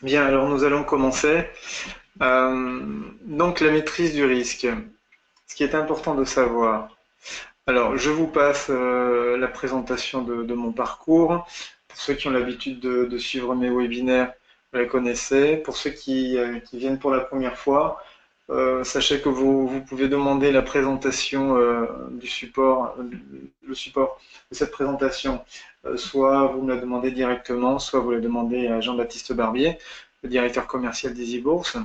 Bien, alors nous allons commencer. Donc la maîtrise du risque. Ce qui est important de savoir. Alors, je vous passe la présentation de mon parcours. Pour ceux qui ont l'habitude de suivre mes webinaires, vous la connaissez. Pour ceux qui viennent pour la première fois, sachez que vous pouvez demander la présentation du support, le support de cette présentation. Soit vous me la demandez directement, soit vous la demandez à Jean-Baptiste Barbier, le directeur commercial d'Easy Bourse.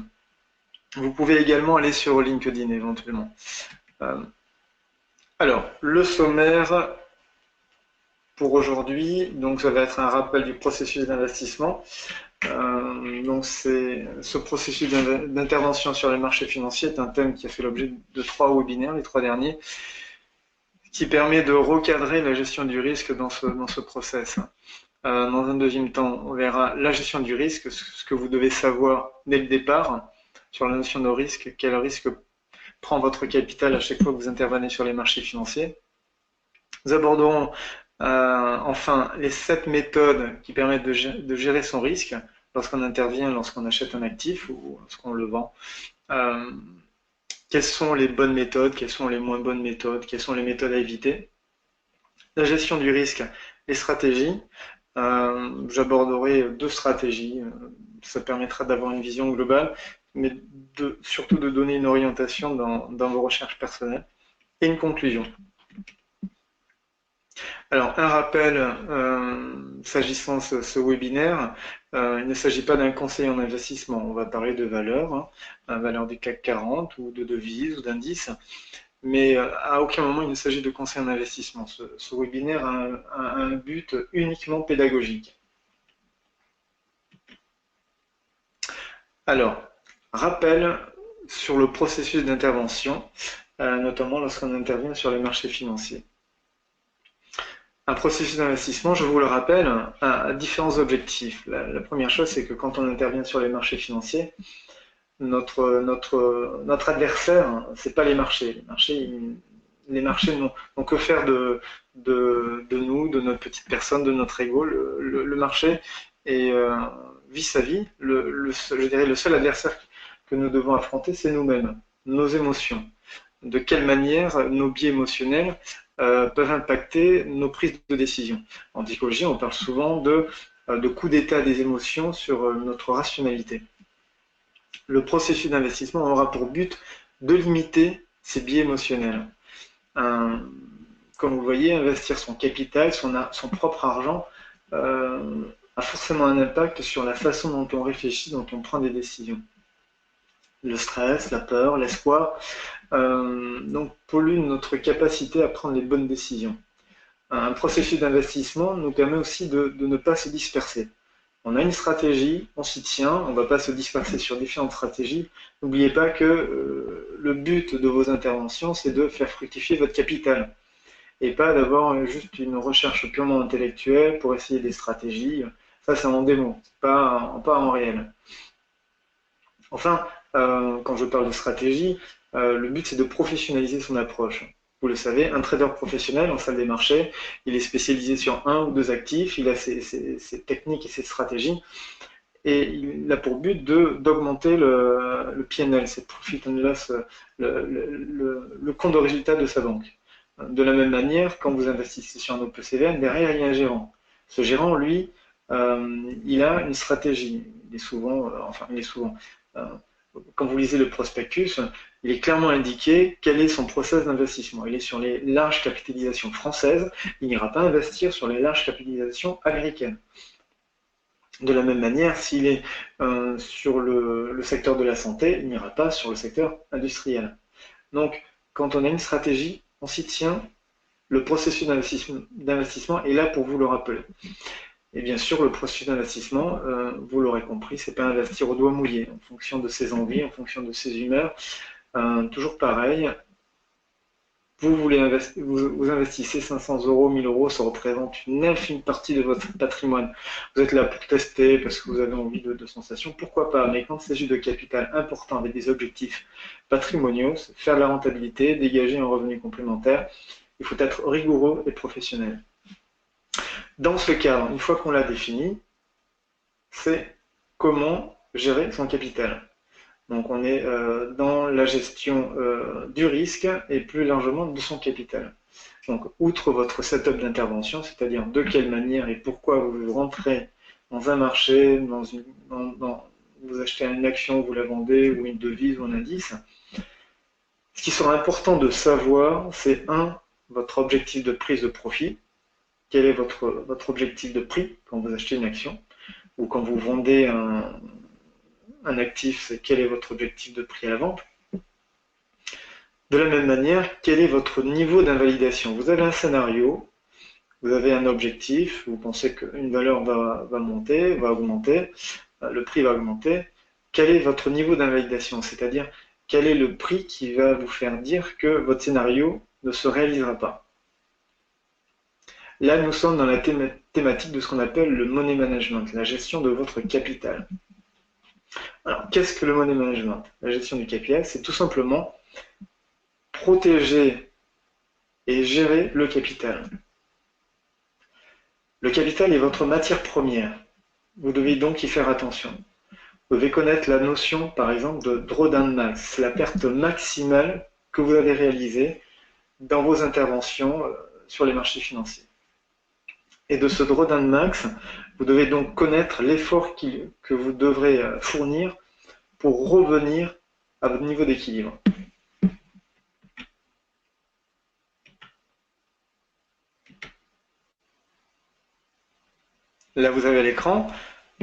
Vous pouvez également aller sur LinkedIn éventuellement. Euh, alors, le sommaire pour aujourd'hui, donc ça va être un rappel du processus d'investissement. Donc ce processus d'intervention sur les marchés financiers est un thème qui a fait l'objet de 3 webinaires, les 3 derniers, qui permet de recadrer la gestion du risque dans ce process. Dans un deuxième temps, on verra la gestion du risque, ce que vous devez savoir dès le départ sur la notion de risque, quel risque prend votre capital à chaque fois que vous intervenez sur les marchés financiers. Nous aborderons enfin les 7 méthodes qui permettent de gérer son risque lorsqu'on intervient, lorsqu'on achète un actif ou lorsqu'on le vend. Quelles sont les bonnes méthodes, quelles sont les moins bonnes méthodes, quelles sont les méthodes à éviter. La gestion du risque, les stratégies. J'aborderai 2 stratégies. Ça permettra d'avoir une vision globale, mais surtout de donner une orientation dans vos recherches personnelles. Et une conclusion. Alors, un rappel s'agissant de ce webinaire, il ne s'agit pas d'un conseil en investissement. On va parler de valeurs, valeurs du CAC 40 ou de devises ou d'indices, mais à aucun moment il ne s'agit de conseil en investissement. Ce webinaire a un but uniquement pédagogique. Alors, rappel sur le processus d'intervention, notamment lorsqu'on intervient sur les marchés financiers. Un processus d'investissement, je vous le rappelle, a différents objectifs. La première chose, c'est que quand on intervient sur les marchés financiers, notre adversaire, c'est pas les marchés. Les marchés n'ont que faire de nous, de notre petite personne, de notre ego. Le marché est vis-à-vis, je dirais le seul adversaire que nous devons affronter, c'est nous-mêmes, nos émotions. De quelle manière nos biais émotionnels peuvent impacter nos prises de décision. En psychologie, on parle souvent de coup d'état des émotions sur notre rationalité. Le processus d'investissement aura pour but de limiter ces biais émotionnels. Comme vous voyez, investir son capital, son propre argent, a forcément un impact sur la façon dont on réfléchit, dont on prend des décisions. Le stress, la peur, l'espoir, donc polluent notre capacité à prendre les bonnes décisions. Un processus d'investissement nous permet aussi de ne pas se disperser. On a une stratégie, on s'y tient, on ne va pas se disperser sur différentes stratégies. N'oubliez pas que le but de vos interventions, c'est de faire fructifier votre capital et pas d'avoir juste une recherche purement intellectuelle pour essayer des stratégies. Ça, c'est en démo, pas en réel. Enfin, quand je parle de stratégie, le but c'est de professionnaliser son approche. Vous le savez, un trader professionnel en salle des marchés, il est spécialisé sur un ou deux actifs, il a ses techniques et ses stratégies, et il a pour but d'augmenter le PNL, c'est Profit and Loss, le compte de résultat de sa banque. De la même manière, quand vous investissez sur un OPCVM, derrière il y a un gérant. Ce gérant, lui, il a une stratégie. Il est souvent, quand vous lisez le prospectus, il est clairement indiqué quel est son process d'investissement. Il est sur les larges capitalisations françaises, il n'ira pas investir sur les larges capitalisations américaines. De la même manière, s'il est sur le secteur de la santé, il n'ira pas sur le secteur industriel. Donc, quand on a une stratégie, on s'y tient, le processus d'investissement est là pour vous le rappeler. Et bien sûr, le processus d'investissement, vous l'aurez compris, c'est pas investir au doigt mouillé, en fonction de ses envies, en fonction de ses humeurs. Toujours pareil, vous investissez 500 euros, 1000 euros, ça représente une infime partie de votre patrimoine. Vous êtes là pour tester parce que vous avez envie de sensations, pourquoi pas, mais quand il s'agit de capital important avec des objectifs patrimoniaux, faire de la rentabilité, dégager un revenu complémentaire, il faut être rigoureux et professionnel. Dans ce cadre, une fois qu'on l'a défini, c'est comment gérer son capital. Donc on est dans la gestion du risque et plus largement de son capital. Donc outre votre setup d'intervention, c'est-à-dire de quelle manière et pourquoi vous rentrez dans un marché, vous achetez une action, vous la vendez, ou une devise ou un indice, ce qui sera important de savoir, c'est votre objectif de prise de profit. Quel est votre objectif de prix quand vous achetez une action ou quand vous vendez un actif, c'est quel est votre objectif de prix à la vente. De la même manière, quel est votre niveau d'invalidation? Vous avez un scénario, vous avez un objectif, vous pensez qu'une valeur va monter, va augmenter, le prix va augmenter. Quel est votre niveau d'invalidation? C'est-à-dire, quel est le prix qui va vous faire dire que votre scénario ne se réalisera pas? Là, nous sommes dans la thématique de ce qu'on appelle le money management, la gestion de votre capital. Alors, qu'est-ce que le money management? La gestion du capital, c'est tout simplement protéger et gérer le capital. Le capital est votre matière première. Vous devez donc y faire attention. Vous devez connaître la notion, par exemple, de drawdown max. C'est la perte maximale que vous avez réalisée dans vos interventions sur les marchés financiers. Et de ce drawdown max, vous devez donc connaître l'effort que vous devrez fournir pour revenir à votre niveau d'équilibre. Là, vous avez à l'écran,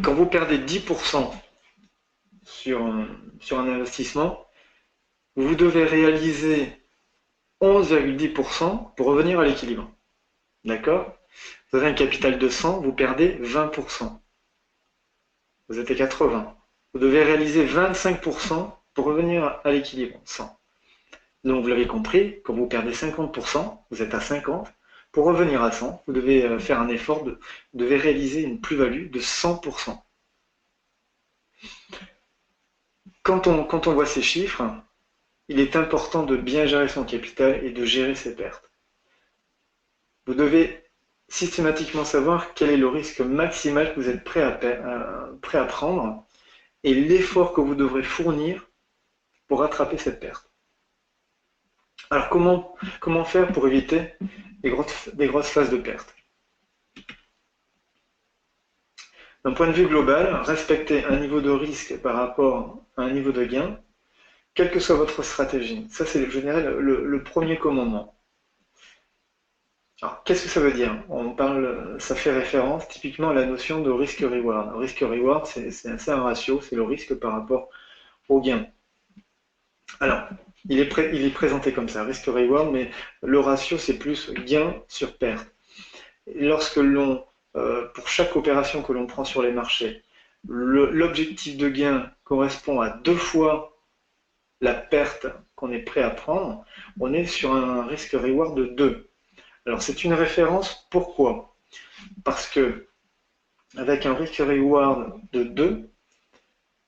quand vous perdez 10% sur un investissement, vous devez réaliser 11,10% pour revenir à l'équilibre. D'accord? Vous avez un capital de 100, vous perdez 20%. Vous êtes à 80. Vous devez réaliser 25% pour revenir à l'équilibre, 100. Donc vous l'avez compris, quand vous perdez 50%, vous êtes à 50. Pour revenir à 100, vous devez faire un effort, vous devez réaliser une plus-value de 100%. Quand on voit ces chiffres, il est important de bien gérer son capital et de gérer ses pertes. Vous devez systématiquement savoir quel est le risque maximal que vous êtes prêt à prendre et l'effort que vous devrez fournir pour rattraper cette perte. Alors comment faire pour éviter des grosses phases de perte? D'un point de vue global, respectez un niveau de risque par rapport à un niveau de gain, quelle que soit votre stratégie. Ça, c'est en général le premier commandement. Alors, qu'est-ce que ça veut dire? Ça fait référence typiquement à la notion de risque-reward. Risque-reward, c'est un ratio, c'est le risque par rapport au gain. Alors, il est présenté comme ça, risque-reward, mais le ratio, c'est plus gain sur perte. Lorsque pour chaque opération que l'on prend sur les marchés, l'objectif de gain correspond à 2 fois la perte qu'on est prêt à prendre, on est sur un risque-reward de 2. Alors c'est une référence, pourquoi? Parce que avec un risque-reward de 2,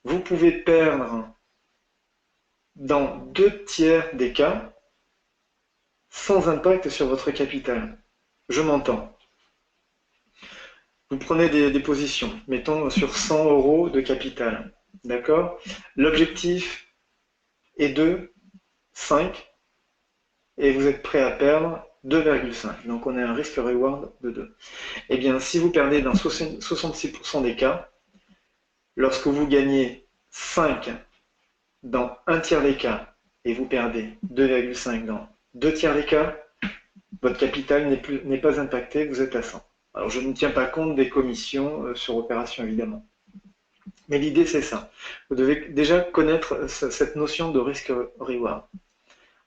vous pouvez perdre dans 2 tiers des cas sans impact sur votre capital. Je m'entends. Vous prenez des positions, mettons sur 100 € de capital, d'accord? L'objectif est de 5 et vous êtes prêt à perdre 2,5. Donc on a un risque-reward de 2. Eh bien, si vous perdez dans 66% des cas, lorsque vous gagnez 5 dans 1 tiers des cas et vous perdez 2,5 dans 2 tiers des cas, votre capital n'est pas impacté, vous êtes à 100. Alors je ne tiens pas compte des commissions sur opération évidemment. Mais l'idée c'est ça. Vous devez déjà connaître cette notion de risque-reward.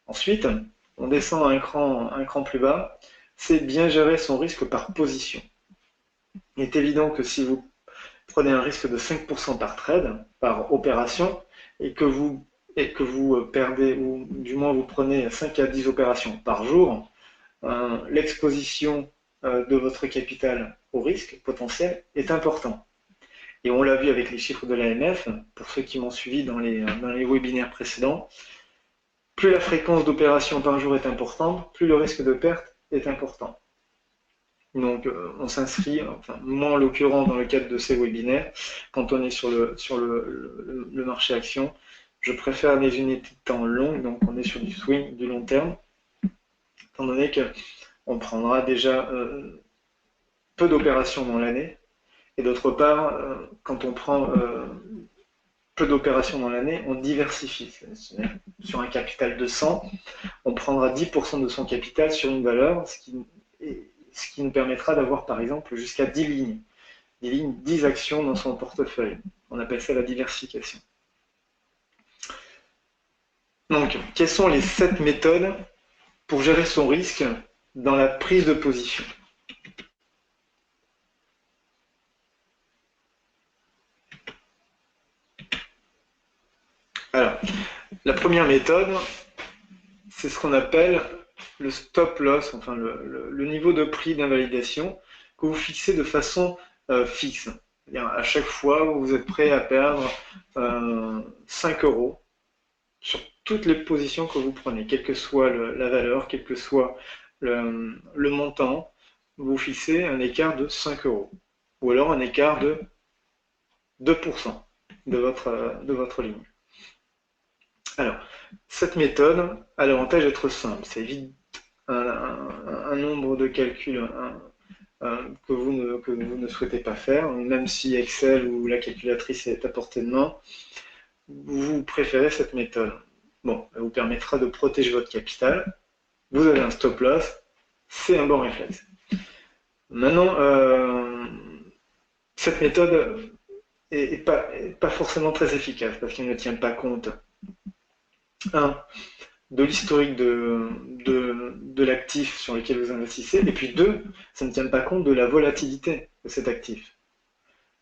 Ensuite, on descend un cran plus bas, c'est bien gérer son risque par position. Il est évident que si vous prenez un risque de 5% par trade, par opération, et que vous perdez, ou du moins vous prenez 5 à 10 opérations par jour, l'exposition de votre capital au risque potentiel est important. Et on l'a vu avec les chiffres de l'AMF, pour ceux qui m'ont suivi dans les webinaires précédents, plus la fréquence d'opérations par jour est importante, plus le risque de perte est important. Donc, on s'inscrit, enfin, moi en l'occurrence, dans le cadre de ces webinaires, quand on est sur le marché action, je préfère les unités de temps longues, donc on est sur du swing, du long terme, étant donné qu'on prendra déjà peu d'opérations dans l'année, et d'autre part, quand on prend peu d'opérations dans l'année, on diversifie. Sur un capital de 100, on prendra 10% de son capital sur une valeur, ce qui nous permettra d'avoir par exemple jusqu'à 10 lignes. 10 lignes, 10 actions dans son portefeuille. On appelle ça la diversification. Donc, quelles sont les 7 méthodes pour gérer son risque dans la prise de position? Alors, la première méthode, c'est ce qu'on appelle le stop loss, enfin le niveau de prix d'invalidation que vous fixez de façon fixe. À chaque fois, vous êtes prêt à perdre 5 euros sur toutes les positions que vous prenez, quelle que soit la valeur, quel que soit le montant, vous fixez un écart de 5 euros. Ou alors un écart de 2% de votre ligne. Alors, cette méthode a l'avantage d'être simple. Ça évite un nombre de calculs que vous ne souhaitez pas faire, même si Excel ou la calculatrice est à portée de main, vous préférez cette méthode. Bon, elle vous permettra de protéger votre capital. Vous avez un stop loss, c'est un bon réflexe. Maintenant, cette méthode est pas forcément très efficace parce qu'elle ne tient pas compte, un, de l'historique de l'actif sur lequel vous investissez, et puis deux, ça ne tient pas compte de la volatilité de cet actif.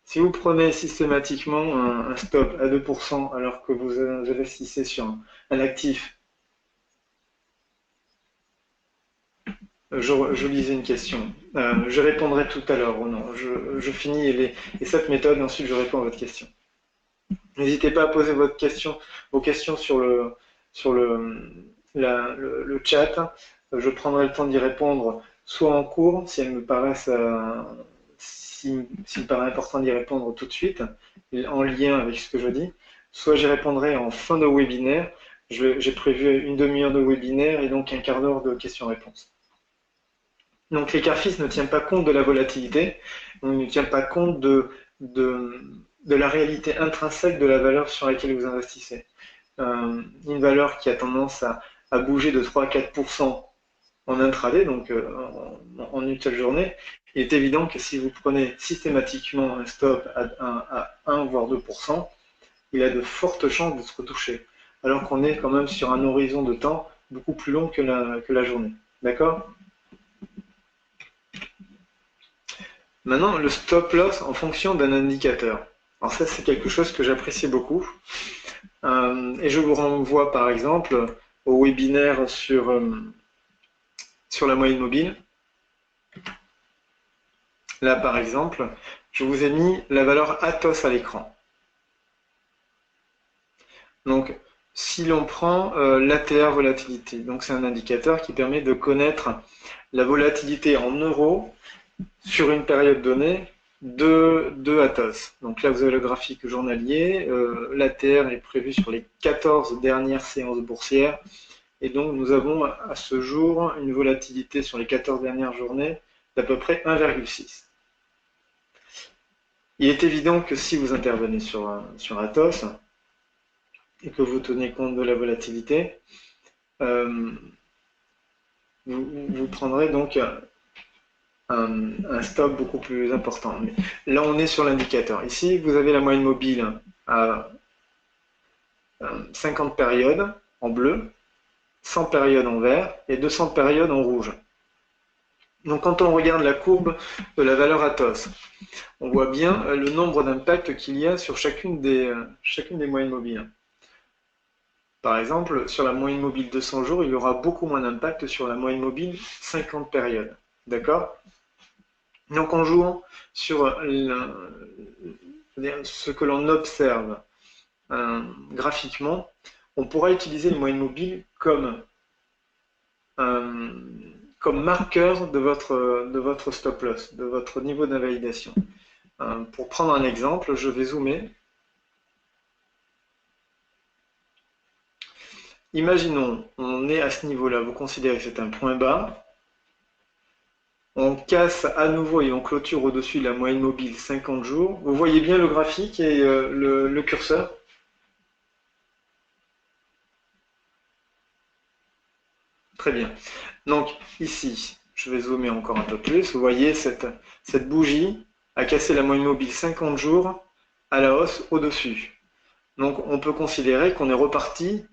Si vous prenez systématiquement un stop à 2% alors que vous investissez sur un actif, je lisais une question, je répondrai tout à l'heure, ou non, je finis et cette méthode, et ensuite je réponds à votre question. N'hésitez pas à poser vos questions sur le chat. Je prendrai le temps d'y répondre soit en cours, si elles me paraissent, s'il me paraît important d'y répondre tout de suite, en lien avec ce que je dis, soit j'y répondrai en fin de webinaire. J'ai prévu une demi-heure de webinaire et donc un quart d'heure de questions-réponses. Donc l'écart fixe ne tient pas compte de la volatilité, on ne tient pas compte de la réalité intrinsèque de la valeur sur laquelle vous investissez. Une valeur qui a tendance à bouger de 3 à 4% en intraday, donc en une seule journée, il est évident que si vous prenez systématiquement un stop à 1 voire 2%, il a de fortes chances de se retoucher, alors qu'on est quand même sur un horizon de temps beaucoup plus long que la journée. D'accord? Maintenant, le stop loss en fonction d'un indicateur. Alors ça, c'est quelque chose que j'apprécie beaucoup. Et je vous renvoie par exemple au webinaire sur la moyenne mobile. Là, par exemple, je vous ai mis la valeur Athos à l'écran. Donc, si l'on prend l'ATR volatilité, donc c'est un indicateur qui permet de connaître la volatilité en euros sur une période donnée de Athos. Donc là, vous avez le graphique journalier. L'ATR est prévu sur les 14 dernières séances boursières. Et donc, nous avons à ce jour une volatilité sur les 14 dernières journées d'à peu près 1,6. Il est évident que si vous intervenez sur Athos et que vous tenez compte de la volatilité, vous prendrez donc un stop beaucoup plus important. Mais là, on est sur l'indicateur. Ici, vous avez la moyenne mobile à 50 périodes en bleu, 100 périodes en vert et 200 périodes en rouge. Donc quand on regarde la courbe de la valeur Athos, on voit bien le nombre d'impacts qu'il y a sur chacune des moyennes mobiles. Par exemple, sur la moyenne mobile 200 jours, il y aura beaucoup moins d'impact sur la moyenne mobile 50 périodes. D'accord? Donc en jouant sur ce que l'on observe graphiquement, on pourra utiliser une moyenne mobile comme comme marqueur de votre stop loss, de votre niveau d'invalidation. Pour prendre un exemple, je vais zoomer. Imaginons, on est à ce niveau-là, vous considérez que c'est un point bas, on casse à nouveau et on clôture au-dessus de la moyenne mobile 50 jours. Vous voyez bien le graphique et le curseur? Très bien. Donc ici, je vais zoomer encore un peu plus. Vous voyez, cette bougie a cassé la moyenne mobile 50 jours à la hausse au-dessus. Donc on peut considérer qu'on est reparti.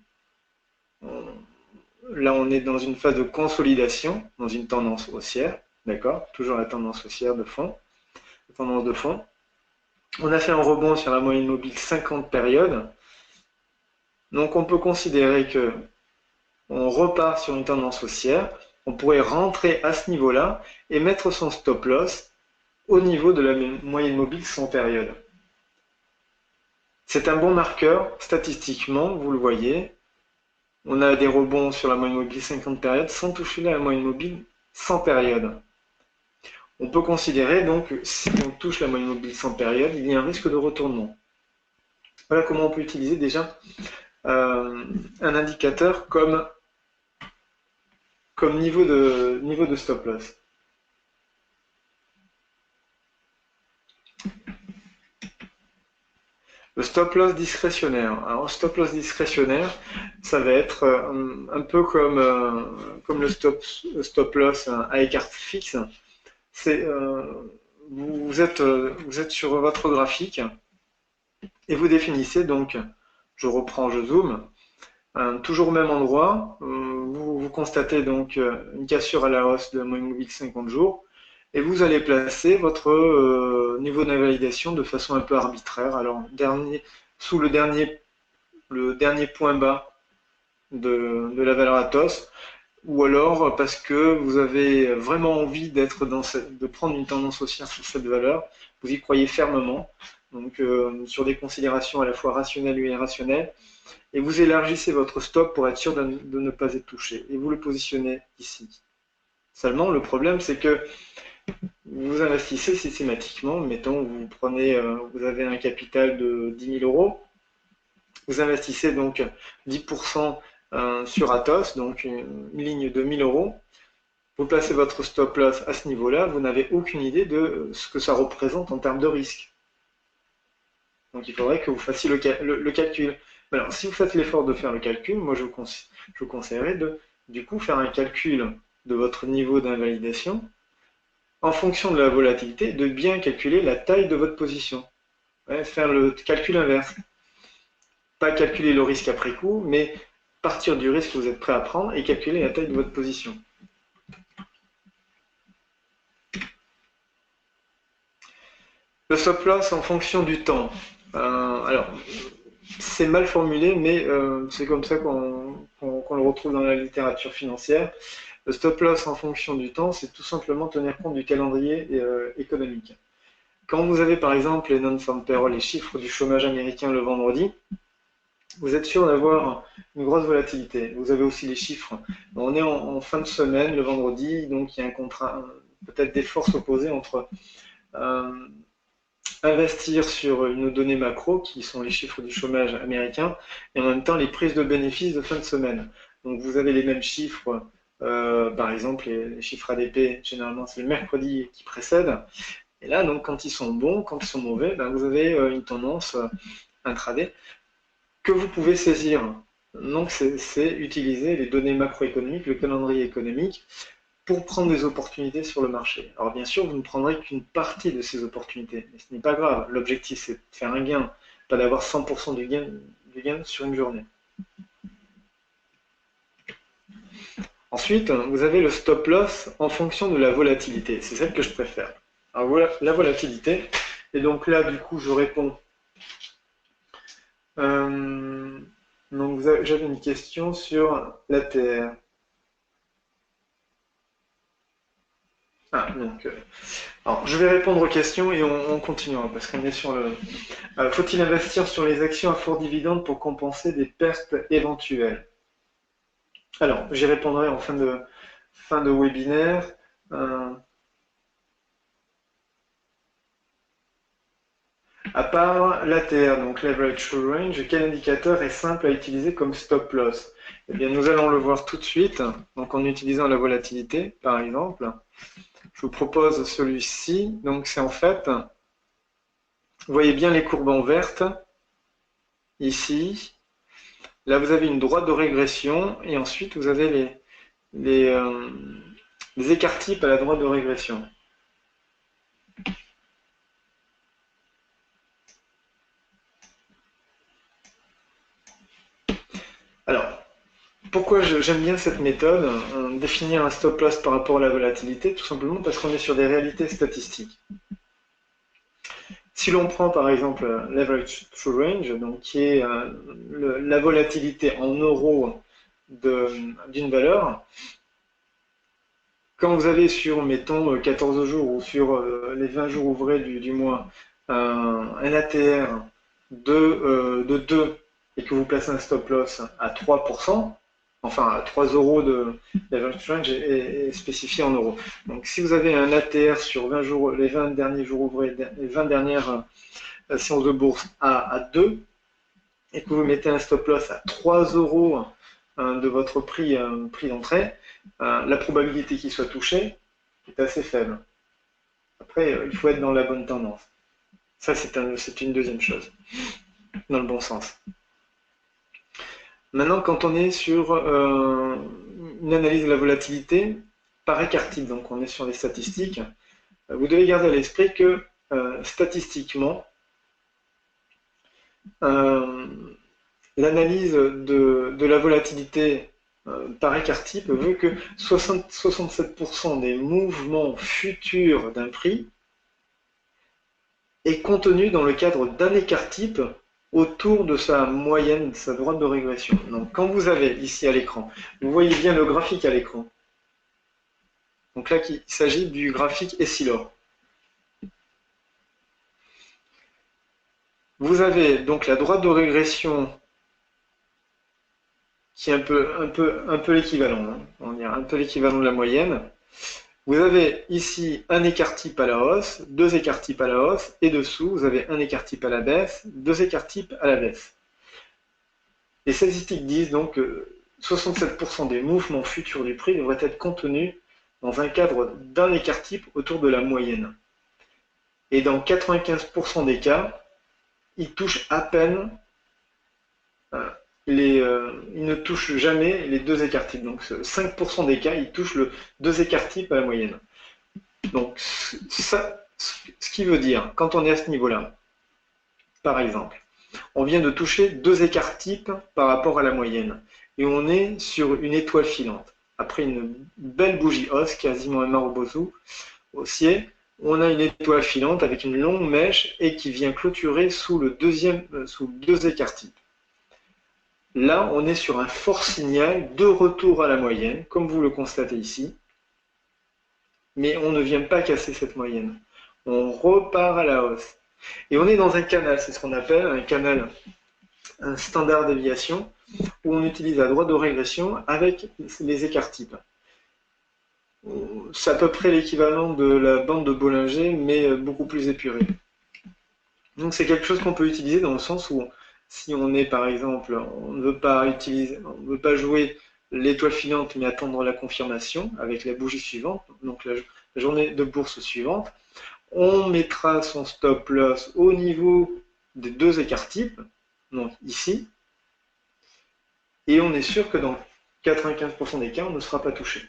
Là, on est dans une phase de consolidation, dans une tendance haussière. D'accord? Toujours la tendance haussière de fond. La tendance de fond. On a fait un rebond sur la moyenne mobile 50 périodes. Donc on peut considérer que on repart sur une tendance haussière. On pourrait rentrer à ce niveau-là et mettre son stop loss au niveau de la moyenne mobile 100 périodes. C'est un bon marqueur statistiquement, vous le voyez. On a des rebonds sur la moyenne mobile 50 périodes sans toucher la moyenne mobile 100 périodes. On peut considérer donc que si on touche la moyenne mobile 100 périodes, il y a un risque de retournement. Voilà comment on peut utiliser déjà un indicateur comme niveau de stop loss. Le stop loss discrétionnaire. Alors, stop loss discrétionnaire, ça va être un peu comme le stop loss à écart fixe. Vous êtes sur votre graphique et vous définissez donc, je reprends, je zoome, toujours au même endroit, vous constatez donc une cassure à la hausse de la moyenne mobile 50 jours et vous allez placer votre niveau d'invalidation de façon un peu arbitraire. Alors, sous le dernier point bas de la valeur Athos, ou alors parce que vous avez vraiment envie de prendre une tendance haussière sur cette valeur, vous y croyez fermement, donc sur des considérations à la fois rationnelles et irrationnelles, et vous élargissez votre stop pour être sûr de ne pas être touché, et vous le positionnez ici. Seulement, le problème, c'est que vous investissez systématiquement, mettons, vous avez un capital de 10 000 euros, vous investissez donc 10% sur Athos, donc une ligne de 1000 euros, vous placez votre stop loss à ce niveau-là, vous n'avez aucune idée de ce que ça représente en termes de risque. Donc il faudrait que vous fassiez le calcul. Alors si vous faites l'effort de faire le calcul, moi je vous conseillerais de du coup faire un calcul de votre niveau d'invalidation en fonction de la volatilité, de bien calculer la taille de votre position. Ouais, faire le calcul inverse. Pas calculer le risque après coup, mais partir du risque que vous êtes prêt à prendre et calculer la taille de votre position. Le stop loss en fonction du temps. Alors, c'est mal formulé, mais c'est comme ça qu'on le retrouve dans la littérature financière. Le stop loss en fonction du temps, c'est tout simplement tenir compte du calendrier économique. Quand vous avez par exemple les non-farm payroll, les chiffres du chômage américain le vendredi, vous êtes sûr d'avoir une grosse volatilité. Vous avez aussi les chiffres. On est en fin de semaine, le vendredi, donc il y a un contrat, peut-être des forces opposées entre investir sur une donnée macro, qui sont les chiffres du chômage américain, et en même temps les prises de bénéfices de fin de semaine. Donc vous avez les mêmes chiffres, par exemple les chiffres ADP, généralement c'est le mercredi qui précède. Et là, donc quand ils sont bons, quand ils sont mauvais, ben, vous avez une tendance intraday que vous pouvez saisir. Donc c'est utiliser les données macroéconomiques, le calendrier économique, pour prendre des opportunités sur le marché. Alors bien sûr, vous ne prendrez qu'une partie de ces opportunités, mais ce n'est pas grave. L'objectif, c'est de faire un gain, pas d'avoir 100% du gain sur une journée. Ensuite, vous avez le stop loss en fonction de la volatilité. C'est celle que je préfère. Alors voilà la volatilité. Et donc là, du coup, je réponds. Donc j'avais une question sur l'ATR. Alors, je vais répondre aux questions et on continuera parce qu'on est sur le. Faut-il investir sur les actions à fort dividende pour compenser des pertes éventuelles? Alors, j'y répondrai en fin fin de webinaire. Euh, À part l'ATR, donc l'Average True Range, quel indicateur est simple à utiliser comme stop loss? Eh bien, nous allons le voir tout de suite, donc en utilisant la volatilité, par exemple. Je vous propose celui-ci, donc c'est en fait, vous voyez bien les courbes en verte, ici. Là, vous avez une droite de régression, et ensuite, vous avez les écarts types à la droite de régression. Alors, pourquoi j'aime bien cette méthode, définir un stop loss par rapport à la volatilité? Tout simplement parce qu'on est sur des réalités statistiques. Si l'on prend par exemple l'average true range, donc qui est la volatilité en euros d'une valeur, quand vous avez sur, mettons, 14 jours ou sur les 20 jours ouvrés du mois, un ATR de 2 et que vous placez un stop loss à 3%, enfin à 3 euros de l'average range est spécifié en euros. Donc si vous avez un ATR sur 20 jours, les 20 derniers jours ouvrés, les 20 dernières séances de bourse à 2 et que vous mettez un stop loss à 3 euros de votre prix d'entrée, la probabilité qu'il soit touché est assez faible. Après, il faut être dans la bonne tendance. Ça, c'est une deuxième chose, dans le bon sens. Maintenant, quand on est sur une analyse de la volatilité par écart type, donc on est sur les statistiques, vous devez garder à l'esprit que statistiquement, l'analyse de la volatilité par écart type veut que 67% des mouvements futurs d'un prix est contenu dans le cadre d'un écart type autour de sa moyenne, de sa droite de régression. Donc quand vous avez ici à l'écran, vous voyez bien le graphique à l'écran. Donc là, il s'agit du graphique Essilor. Vous avez donc la droite de régression qui est un peu l'équivalent, hein, on va dire un peu l'équivalent de la moyenne. Vous avez ici un écart type à la hausse, deux écarts types à la hausse, et dessous, vous avez un écart type à la baisse, deux écarts types à la baisse. Les statistiques disent donc que 67% des mouvements futurs du prix devraient être contenus dans un cadre d'un écart type autour de la moyenne. Et dans 95% des cas, ils touchent à peine il ne touche jamais les deux écarts types. Donc 5% des cas, il touche le deux écarts types à la moyenne. Donc ça, ce qui veut dire, quand on est à ce niveau-là, par exemple, on vient de toucher deux écarts types par rapport à la moyenne. Et on est sur une étoile filante. Après une belle bougie hausse, quasiment un marobozu haussier, on a une étoile filante avec une longue mèche et qui vient clôturer sous sous deux écarts types. Là, on est sur un fort signal de retour à la moyenne, comme vous le constatez ici. Mais on ne vient pas casser cette moyenne. On repart à la hausse. Et on est dans un canal, c'est ce qu'on appelle un canal, un standard déviation, où on utilise la droite de régression avec les écarts types. C'est à peu près l'équivalent de la bande de Bollinger, mais beaucoup plus épuré. Donc c'est quelque chose qu'on peut utiliser dans le sens où si on est par exemple, on ne veut pas jouer l'étoile filante mais attendre la confirmation avec la bougie suivante, donc la journée de bourse suivante, on mettra son stop loss au niveau des deux écarts types, donc ici, et on est sûr que dans 95% des cas, on ne sera pas touché.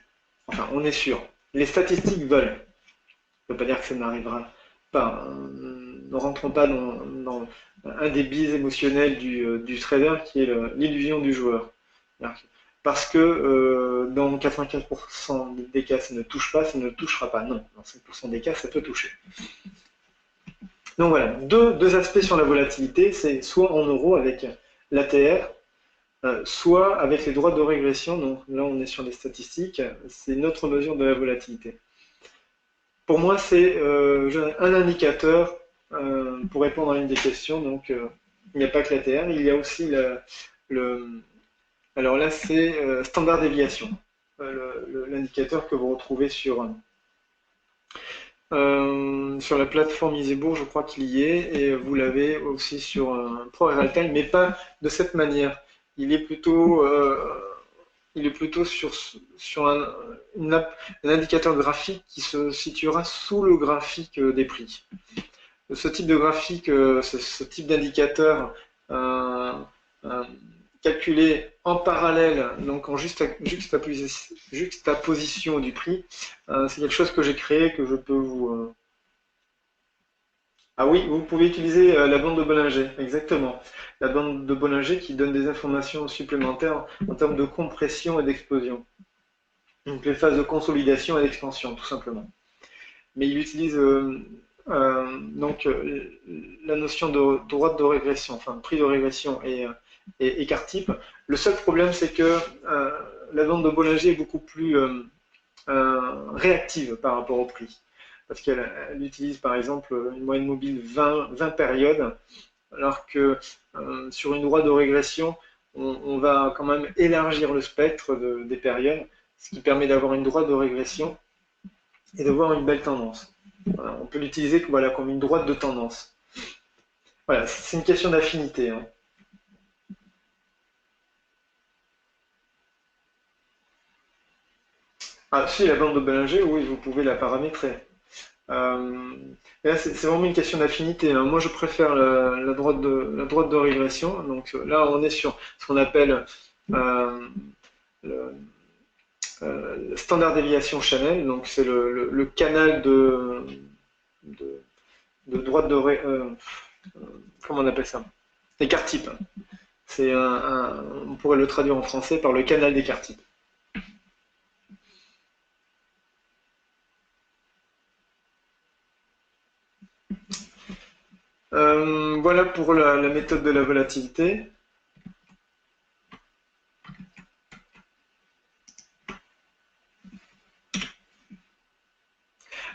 Enfin, on est sûr. Les statistiques veulent. Ça ne veut pas dire que ça n'arrivera pas. Ne rentrons pas dans un des biais émotionnels du trader qui est l'illusion du joueur. Parce que dans 95% des cas, ça ne touche pas, ça ne touchera pas. Non, dans 5% des cas, ça peut toucher. Donc voilà, deux aspects sur la volatilité, c'est soit en euros avec l'ATR, soit avec les droites de régression. Donc là, on est sur les statistiques, c'est notre mesure de la volatilité. Pour moi, c'est un indicateur pour répondre à une des questions. Donc, il n'y a pas que l'ATR, il y a aussi alors là, c'est standard déviation. l'indicateur que vous retrouvez sur la plateforme Isebourg, je crois qu'il y est, et vous l'avez aussi sur ProRealTime, mais pas de cette manière. Il est plutôt, sur un indicateur graphique qui se situera sous le graphique des prix. Ce type de graphique, ce type d'indicateur euh, calculé en parallèle, donc en juxtaposition du prix, c'est quelque chose que j'ai créé, que je peux vous... Ah oui, vous pouvez utiliser la bande de Bollinger, exactement. La bande de Bollinger qui donne des informations supplémentaires en termes de compression et d'explosion. Donc les phases de consolidation et d'expansion, tout simplement. Mais il utilise la notion de droite de régression, enfin prix de régression et écart type. Le seul problème, c'est que la bande de Bollinger est beaucoup plus réactive par rapport au prix. Parce qu'elle utilise par exemple une moyenne mobile 20 périodes, alors que sur une droite de régression, on va quand même élargir le spectre des périodes, ce qui permet d'avoir une droite de régression et de voir une belle tendance. Voilà, on peut l'utiliser comme une droite de tendance. Voilà, c'est une question d'affinité. Hein. Ah, si, la bande de Bollinger, oui, vous pouvez la paramétrer. Là, c'est vraiment une question d'affinité. Hein. Moi, je préfère la droite de régression. Donc là, on est sur ce qu'on appelle le standard déviation Chanel. Donc c'est le canal de droite de comment on appelle ça? Écart type. On pourrait le traduire en français par le canal d'écart type. Voilà pour la méthode de la volatilité.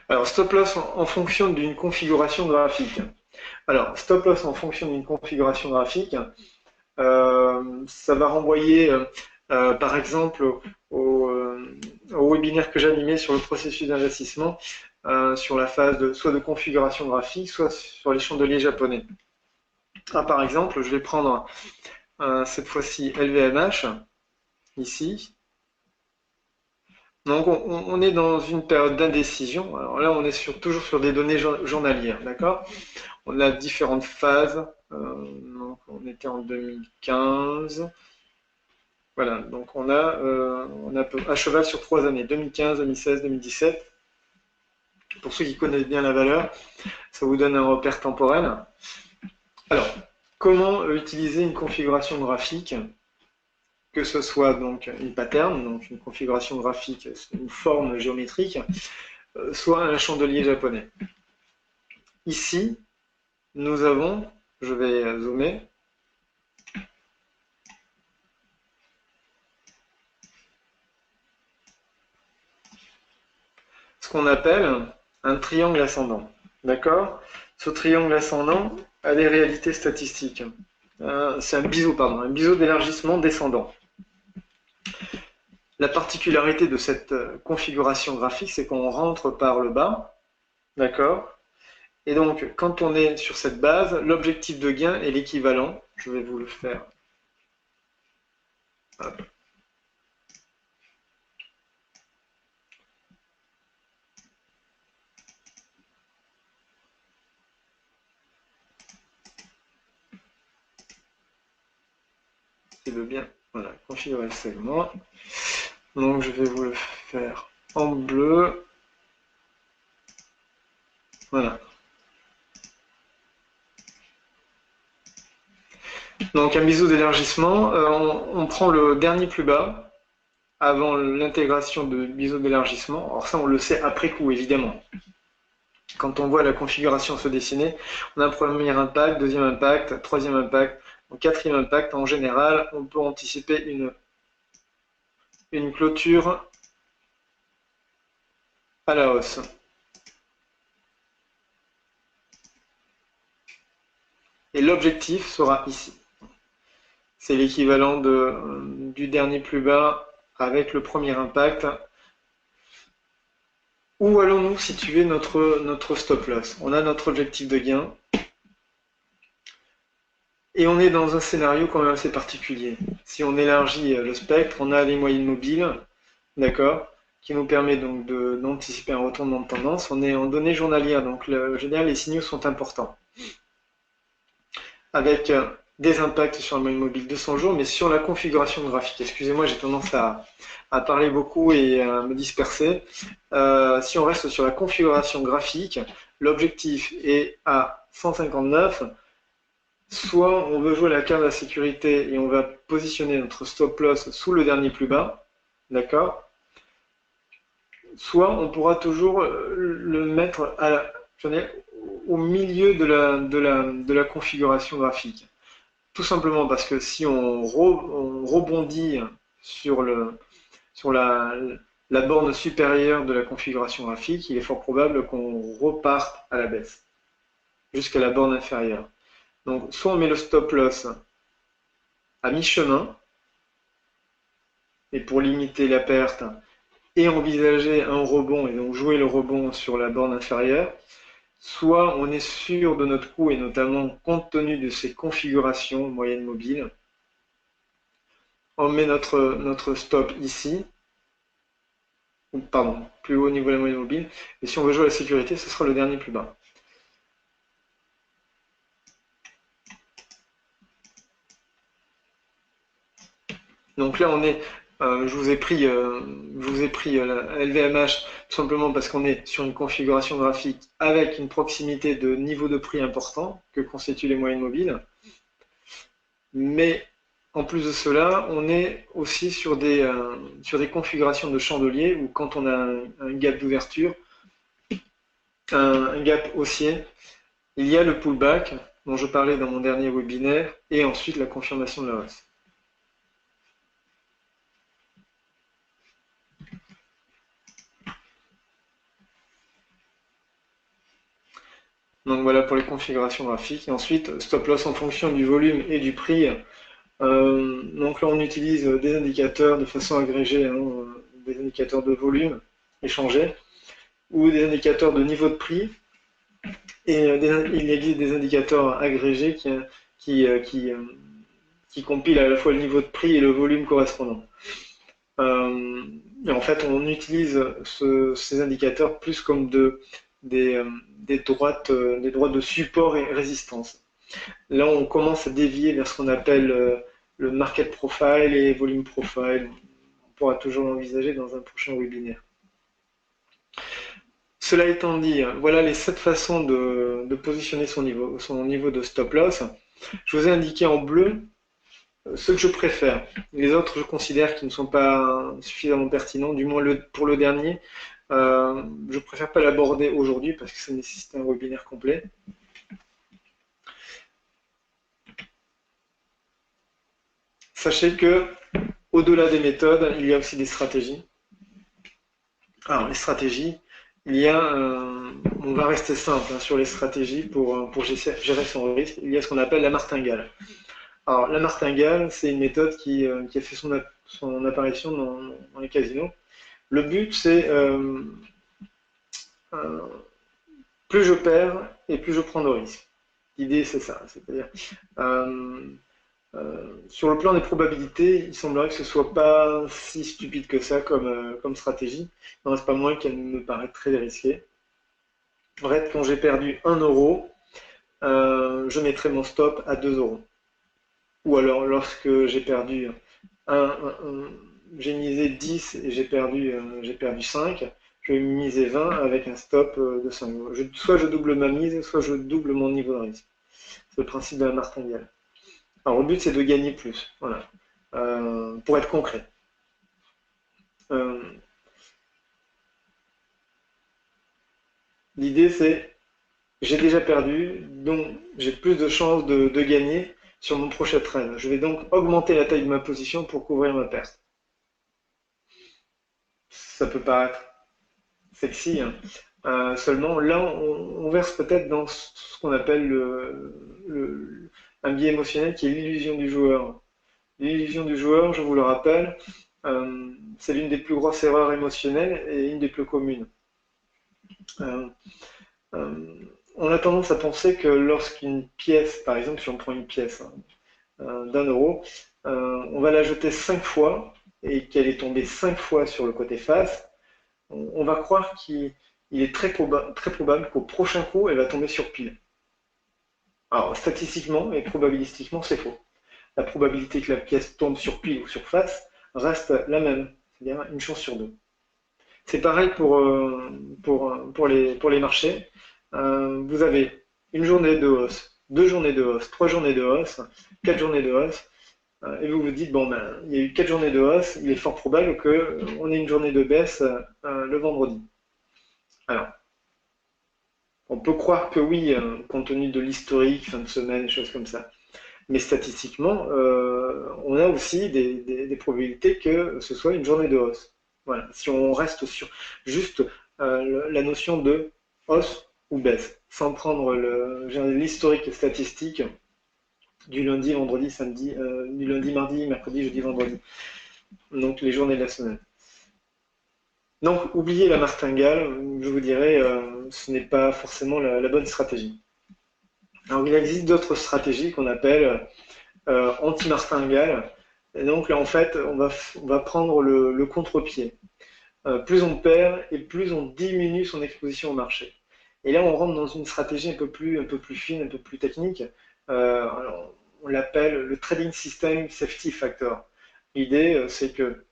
Alors, stop loss en fonction d'une configuration graphique. Alors, stop loss en fonction d'une configuration graphique, ça va renvoyer, par exemple, au webinaire que j'animais sur le processus d'investissement, sur la phase soit de configuration graphique, soit sur les chandeliers japonais. Ah, par exemple, je vais prendre cette fois-ci LVMH, ici. Donc on est dans une période d'indécision. Alors là, on est toujours sur des données journalières, d'accord? On a différentes phases. Donc on était en 2015. Voilà, donc on a à cheval sur 3 années, 2015, 2016, 2017. Pour ceux qui connaissent bien la valeur, ça vous donne un repère temporel. Alors, comment utiliser une configuration graphique, que ce soit donc une pattern, donc une configuration graphique, une forme géométrique, soit un chandelier japonais. Ici, nous avons, je vais zoomer, ce qu'on appelle un triangle ascendant. D'accord? Ce triangle ascendant a des réalités statistiques. C'est un biseau d'élargissement descendant. La particularité de cette configuration graphique, c'est qu'on rentre par le bas, d'accord? Et donc, quand on est sur cette base, l'objectif de gain est l'équivalent. Je vais vous le faire. Hop. C'est le bien. Voilà, configurer le segment. Donc, je vais vous le faire en bleu. Voilà. Donc un biseau d'élargissement, on prend le dernier plus bas avant l'intégration de biseau d'élargissement. Alors ça on le sait après coup évidemment. Quand on voit la configuration se dessiner, on a un premier impact, deuxième impact, troisième impact, donc quatrième impact. En général, on peut anticiper une clôture à la hausse. Et l'objectif sera ici. C'est l'équivalent du dernier plus bas avec le premier impact. Où allons-nous situer notre stop loss? On a notre objectif de gain et on est dans un scénario quand même assez particulier. Si on élargit le spectre, on a les moyennes mobiles, d'accord, qui nous permet donc d'anticiper un retournement de tendance. On est en données journalières, donc je veux dire, les signaux sont importants. Avec des impacts sur la moyenne mobile de 100 jours, mais sur la configuration graphique. Excusez-moi, j'ai tendance à parler beaucoup et à me disperser. Si on reste sur la configuration graphique, l'objectif est à 159. Soit on veut jouer la carte de la sécurité et on va positionner notre stop loss sous le dernier plus bas, d'accord? Soit on pourra toujours le mettre au milieu de la configuration graphique. Tout simplement parce que si on rebondit sur la borne supérieure de la configuration graphique, il est fort probable qu'on reparte à la baisse, jusqu'à la borne inférieure. Donc soit on met le stop loss à mi-chemin, et pour limiter la perte, et envisager un rebond, et donc jouer le rebond sur la borne inférieure, soit on est sûr de notre coup, et notamment compte tenu de ces configurations moyennes mobiles, on met notre stop ici, ou pardon, plus haut au niveau de la moyenne mobile, et si on veut jouer la sécurité, ce sera le dernier plus bas. Donc là, je vous ai pris la LVMH tout simplement parce qu'on est sur une configuration graphique avec une proximité de niveau de prix important que constituent les moyennes mobiles. Mais en plus de cela, on est aussi sur des configurations de chandelier où quand on a un gap d'ouverture, un gap haussier, il y a le pullback dont je parlais dans mon dernier webinaire et ensuite la confirmation de la hausse. Donc voilà pour les configurations graphiques. Et ensuite, stop loss en fonction du volume et du prix. Donc là, on utilise des indicateurs de façon agrégée, hein, des indicateurs de volume échangés ou des indicateurs de niveau de prix. Et il existe des indicateurs agrégés qui compilent à la fois le niveau de prix et le volume correspondant. Et en fait, on utilise ces indicateurs plus comme des droites de support et résistance. Là, on commence à dévier vers ce qu'on appelle le market profile et volume profile. On pourra toujours l'envisager dans un prochain webinaire. Cela étant dit, voilà les 7 façons de positionner son niveau de stop loss. Je vous ai indiqué en bleu ce que je préfère. Les autres, je considère qu'ils ne sont pas suffisamment pertinents, du moins pour le dernier. Je préfère pas l'aborder aujourd'hui parce que ça nécessite un webinaire complet. Sachez que, au-delà des méthodes, il y a aussi des stratégies. Alors, les stratégies, on va rester simple hein, sur les stratégies pour gérer son risque. Il y a ce qu'on appelle la martingale. Alors, la martingale, c'est une méthode qui a fait son apparition dans les casinos. Le but, c'est plus je perds et plus je prends de risques. L'idée, c'est ça. C'est-à-dire, sur le plan des probabilités, il semblerait que ce soit pas si stupide que ça comme stratégie. Il n'en reste pas moins qu'elle me paraît très risquée. En fait, quand j'ai perdu 1 euro, je mettrai mon stop à 2 euros. Ou alors, lorsque j'ai perdu j'ai misé 10 et j'ai perdu 5, je vais miser 20 avec un stop de 5 euros. Soit je double ma mise, soit je double mon niveau de risque. C'est le principe de la martingale. Alors, le but, c'est de gagner plus. Voilà. Pour être concret. L'idée, c'est j'ai déjà perdu, donc j'ai plus de chances de gagner sur mon prochain trade. Je vais donc augmenter la taille de ma position pour couvrir ma perte. Ça peut paraître sexy, hein. Seulement là, on verse peut-être dans ce qu'on appelle un biais émotionnel qui est l'illusion du joueur. L'illusion du joueur, je vous le rappelle, C'est l'une des plus grosses erreurs émotionnelles et une des plus communes. Euh, euh, on a tendance à penser que lorsqu'une pièce, par exemple, si on prend une pièce d'1 euro, on va la jeter 5 fois et qu'elle est tombée 5 fois sur le côté face, on va croire qu'il est très probable qu'au prochain coup, elle va tomber sur pile. Alors, statistiquement et probabilistiquement, c'est faux. La probabilité que la pièce tombe sur pile ou sur face reste la même, c'est-à-dire une chance sur deux. C'est pareil pour les marchés. Vous avez une journée de hausse, 2 journées de hausse, 3 journées de hausse, 4 journées de hausse, et vous vous dites, bon, ben, il y a eu 4 journées de hausse, il est fort probable qu'on ait une journée de baisse le vendredi. Alors, on peut croire que oui, compte tenu de l'historique, fin de semaine, choses comme ça. Mais statistiquement, on a aussi des probabilités que ce soit une journée de hausse. Voilà. Si on reste sur juste la notion de hausse ou baisse, sans prendre l'historique statistique du lundi, vendredi, samedi, du lundi, mardi, mercredi, jeudi, vendredi. Donc les journées de la semaine. Donc oubliez la martingale, je vous dirais, ce n'est pas forcément la bonne stratégie. Alors il existe d'autres stratégies qu'on appelle anti-martingale. Et donc là, en fait, on va prendre le contre-pied. Plus on perd et plus on diminue son exposition au marché. Et là, on rentre dans une stratégie un peu plus fine, un peu plus technique. Alors, on l'appelle le Trading System Safety Factor. L'idée, c'est que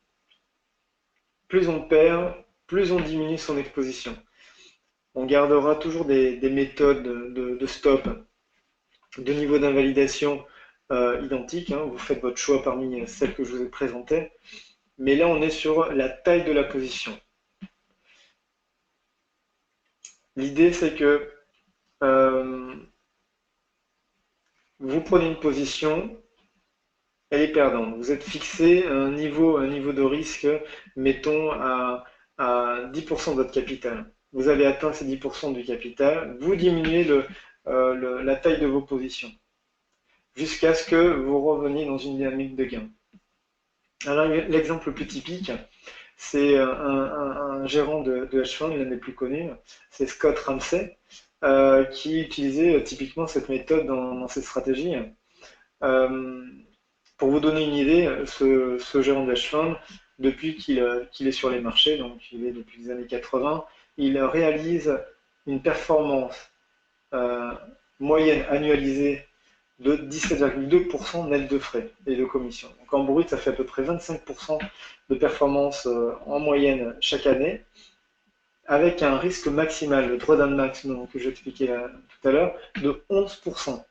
plus on perd, plus on diminue son exposition. On gardera toujours des méthodes de stop, de niveau d'invalidation identiques. Hein. Vous faites votre choix parmi celles que je vous ai présentées. Mais là, on est sur la taille de la position. L'idée, c'est que euh, vous prenez une position, elle est perdante. Vous êtes fixé à un niveau de risque, mettons, à 10% de votre capital. Vous avez atteint ces 10% du capital, vous diminuez la taille de vos positions jusqu'à ce que vous reveniez dans une dynamique de gain. Alors, l'exemple le plus typique, c'est un gérant de hedge fund, l'un des plus connus, c'est Scott Ramsey, qui utilisait typiquement cette méthode dans ses stratégies. Euh, pour vous donner une idée, ce gérant de hedge fund, depuis qu'il est sur les marchés, donc il est depuis les années 80, il réalise une performance euh, moyenne annualisée de 17,2% net de frais et de commission. Donc en brut, ça fait à peu près 25% de performance en moyenne chaque année, avec un risque maximal, le drawdown maximum que j'expliquais tout à l'heure, de 11%.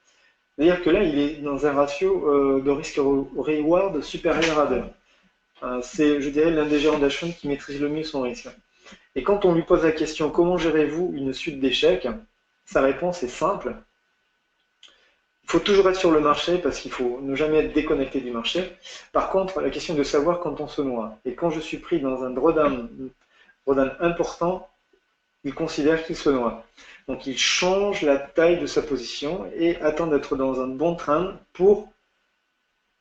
C'est-à-dire que là, il est dans un ratio de risque-reward supérieur à 2. C'est, je dirais, l'un des gérants d'hedge qui maîtrise le mieux son risque. Et quand on lui pose la question comment gérez-vous une suite d'échecs, sa réponse est simple. Il faut toujours être sur le marché parce qu'il faut ne jamais être déconnecté du marché. Par contre, la question est de savoir quand on se noie. Et quand je suis pris dans un drawdown important, il considère qu'il se noie. Donc il change la taille de sa position et attend d'être dans un bon train pour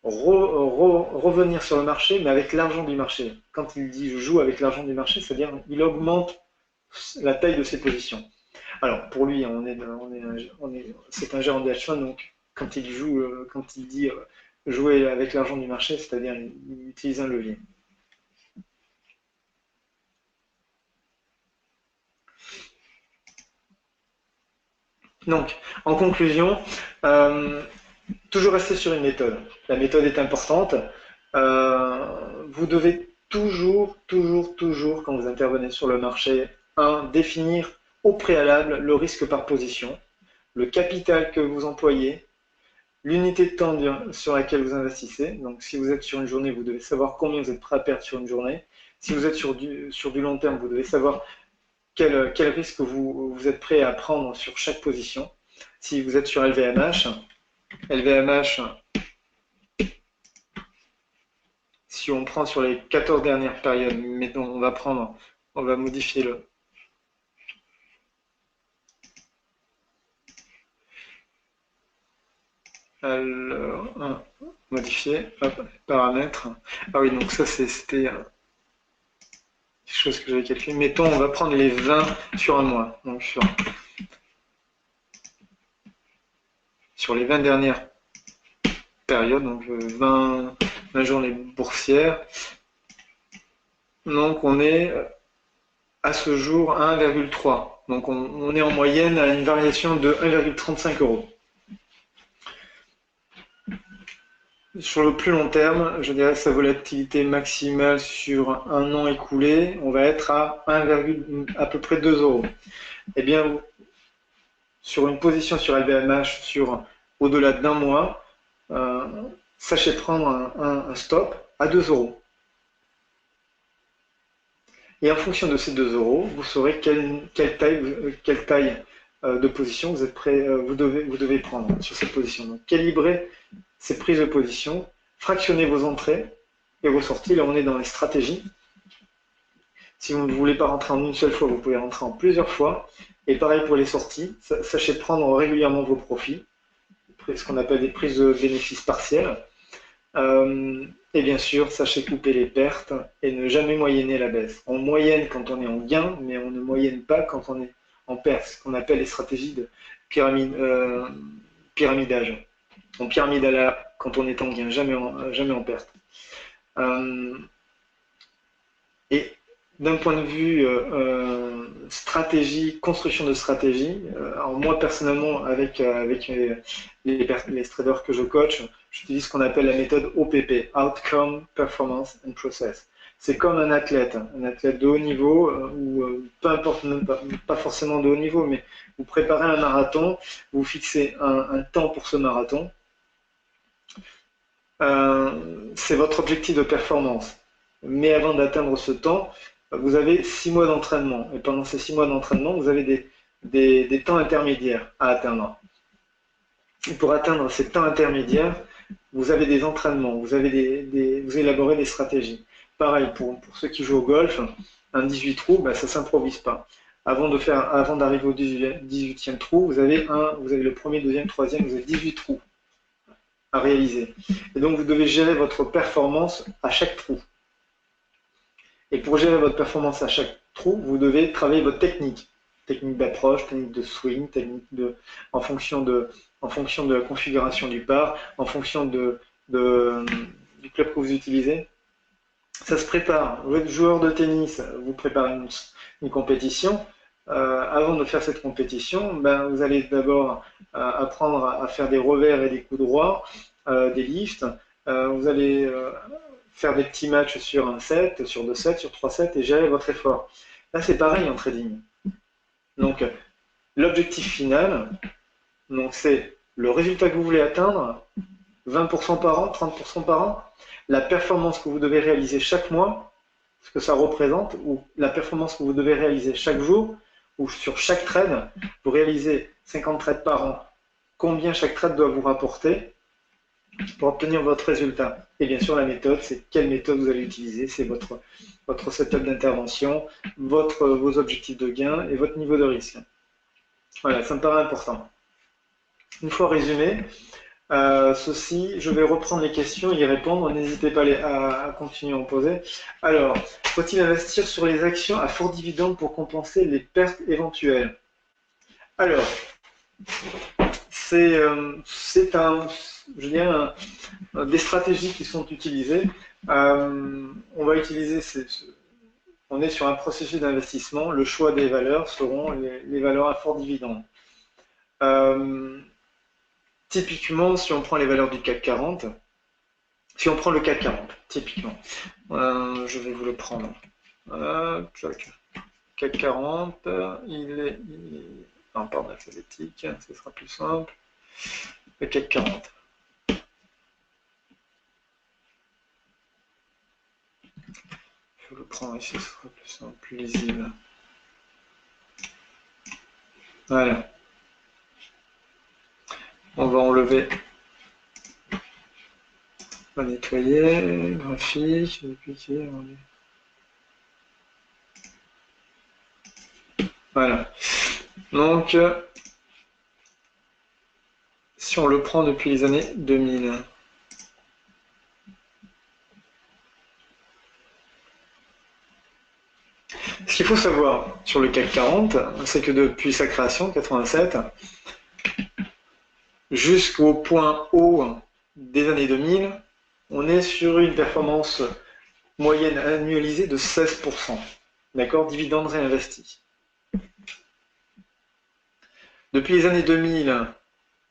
revenir sur le marché, mais avec l'argent du marché. Quand il dit je joue avec l'argent du marché, c'est-à-dire il augmente la taille de ses positions. Alors pour lui, c'est un gérant de hedge fund, donc quand il joue, quand il dit jouer avec l'argent du marché, c'est-à-dire il utilise un levier. Donc, en conclusion, euh, toujours rester sur une méthode. La méthode est importante. Vous devez toujours, quand vous intervenez sur le marché, définir au préalable le risque par position, le capital que vous employez, l'unité de temps sur laquelle vous investissez. Donc, si vous êtes sur une journée, vous devez savoir combien vous êtes prêt à perdre sur une journée. Si vous êtes sur du long terme, vous devez savoir quel risque vous êtes prêt à prendre sur chaque position. Si vous êtes sur LVMH, si on prend sur les 14 dernières périodes, mettons, on va modifier le. Alors, modifier, hop, paramètres. Ah oui, donc ça c'était quelque chose que j'avais calculé. Mettons, on va prendre les 20 sur un mois. Donc sur les 20 dernières périodes, donc 20 journées boursières. Donc on est à ce jour à 1,3. Donc on est en moyenne à une variation de 1,35 euros. Sur le plus long terme, je dirais sa volatilité maximale sur un an écoulé, on va être à à peu près 2 euros. Eh bien, sur une position sur LVMH sur au-delà d'un mois, euh, sachez prendre un stop à 2 euros. Et en fonction de ces 2 euros, vous saurez quelle taille de position vous êtes prêt, vous devez prendre sur cette position. Donc, calibrez ces prises de position, fractionnez vos entrées et vos sorties. Là, on est dans les stratégies. Si vous ne voulez pas rentrer en une seule fois, vous pouvez rentrer en plusieurs fois. Et pareil pour les sorties, sachez prendre régulièrement vos profits, ce qu'on appelle des prises de bénéfices partiels. Et bien sûr, sachez couper les pertes et ne jamais moyenner la baisse. On moyenne quand on est en gain, mais on ne moyenne pas quand on est en perte, ce qu'on appelle les stratégies de pyramidage. On pyramide quand on est en gain, jamais en perte. Et d'un point de vue stratégie, construction de stratégie, alors moi personnellement avec les traders que je coach, j'utilise ce qu'on appelle la méthode OPP, Outcome, Performance and Process. C'est comme un athlète de haut niveau, ou peu importe, pas forcément de haut niveau, mais vous préparez un marathon, vous fixez un temps pour ce marathon, c'est votre objectif de performance. Mais avant d'atteindre ce temps, vous avez 6 mois d'entraînement. Et pendant ces 6 mois d'entraînement, vous avez des temps intermédiaires à atteindre. Et pour atteindre ces temps intermédiaires, vous avez des entraînements, vous élaborez des stratégies. Pareil, pour ceux qui jouent au golf, un 18 trous, ça ne s'improvise pas. Avant d'arriver au 18e trou, vous avez le premier, deuxième, troisième, vous avez 18 trous à réaliser. Et donc, vous devez gérer votre performance à chaque trou. Et pour gérer votre performance à chaque trou, vous devez travailler votre technique. Technique d'approche, technique de swing, en fonction de la configuration du par, en fonction du club que vous utilisez. Ça se prépare. Vous êtes joueur de tennis, vous préparez une compétition. Avant de faire cette compétition, vous allez d'abord apprendre à faire des revers et des coups droits, des lifts. Vous allez faire des petits matchs sur un set, sur 2 sets, sur 3 sets et gérer votre effort. Là, c'est pareil en trading. Donc, l'objectif final, c'est le résultat que vous voulez atteindre, 20% par an, 30% par an, la performance que vous devez réaliser chaque mois, ce que ça représente, ou la performance que vous devez réaliser chaque jour, ou sur chaque trade, vous réalisez 50 trades par an, combien chaque trade doit vous rapporter pour obtenir votre résultat. Et bien sûr, la méthode, c'est quelle méthode vous allez utiliser, c'est votre setup d'intervention, vos objectifs de gain et votre niveau de risque. Voilà, ça me paraît important. Une fois résumé, ceci, je vais reprendre les questions et y répondre. N'hésitez pas à continuer à en poser. Alors, faut-il investir sur les actions à fort dividende pour compenser les pertes éventuelles? Alors, c'est des stratégies qui sont utilisées. On va utiliser, on est sur un processus d'investissement. Le choix des valeurs seront les valeurs à fort dividende. Typiquement, si on prend les valeurs du CAC 40, si on prend le CAC 40, typiquement, je vais vous le prendre. CAC 40, non, pardon, alphabétique, ce sera plus simple. Le CAC 40. Je vais le prendre ici, ce sera plus simple, plus lisible. Voilà. On va enlever, on va nettoyer, graphique, dupliquer, voilà. Donc, si on le prend depuis les années 2000, Ce qu'il faut savoir sur le CAC 40, c'est que depuis sa création, 87, jusqu'au point haut des années 2000, on est sur une performance moyenne annualisée de 16%. D'accord? Dividendes réinvestis. Depuis les années 2000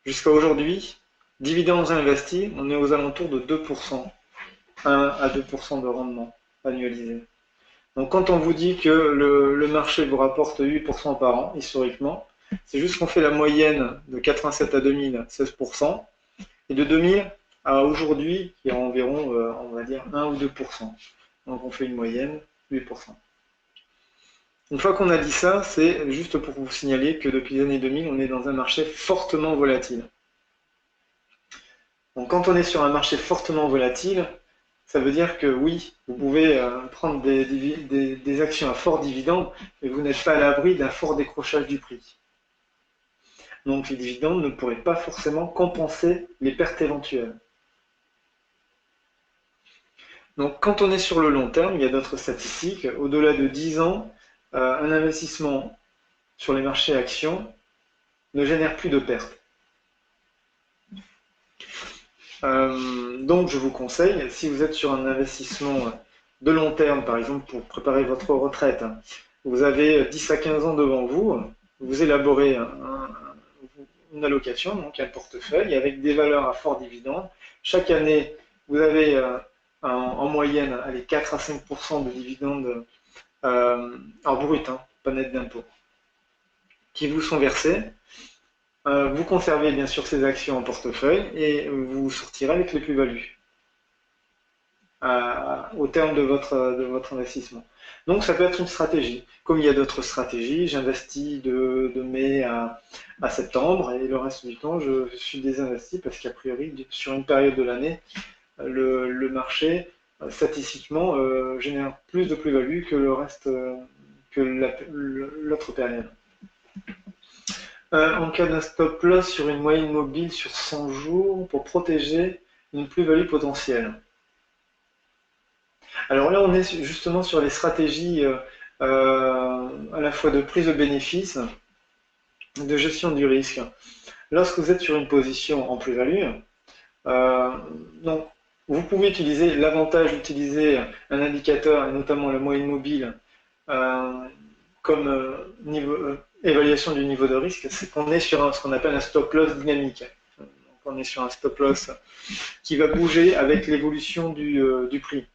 jusqu'à aujourd'hui, dividendes réinvestis, on est aux alentours de 2%, 1 à 2% de rendement annualisé. Donc quand on vous dit que le marché vous rapporte 8% par an, historiquement, c'est juste qu'on fait la moyenne de 87 à 2000, 16%, et de 2000 à aujourd'hui, qui est environ, on va dire, 1 ou 2%. Donc on fait une moyenne, 8%. Une fois qu'on a dit ça, c'est juste pour vous signaler que depuis les années 2000, on est dans un marché fortement volatile. Donc quand on est sur un marché fortement volatile, ça veut dire que oui, vous pouvez prendre des actions à fort dividende, mais vous n'êtes pas à l'abri d'un fort décrochage du prix. Donc les dividendes ne pourraient pas forcément compenser les pertes éventuelles. Donc quand on est sur le long terme, il y a d'autres statistiques. Au-delà de 10 ans, un investissement sur les marchés actions ne génère plus de pertes. Donc je vous conseille, si vous êtes sur un investissement de long terme, par exemple pour préparer votre retraite, vous avez 10 à 15 ans devant vous, vous élaborez une allocation, donc un portefeuille avec des valeurs à fort dividende. Chaque année, vous avez en moyenne 4 à 5% de dividendes en brut, pas net d'impôt, qui vous sont versés. Vous conservez bien sûr ces actions en portefeuille et vous sortirez avec les plus-values au terme de votre investissement. Donc ça peut être une stratégie. Comme il y a d'autres stratégies, j'investis de mai à septembre et le reste du temps je suis désinvesti parce qu'a priori sur une période de l'année, le marché statistiquement génère plus de plus-value que le reste que l'autre période. En cas d'un stop loss sur une moyenne mobile sur 100 jours pour protéger une plus-value potentielle. Alors là, on est justement sur les stratégies à la fois de prise de bénéfice, de gestion du risque. Lorsque vous êtes sur une position en plus-value, donc vous pouvez utiliser l'avantage d'utiliser un indicateur, et notamment la moyenne mobile, comme évaluation du niveau de risque, c'est qu'on est sur ce qu'on appelle un stop loss dynamique. Donc on est sur un stop loss qui va bouger avec l'évolution du prix.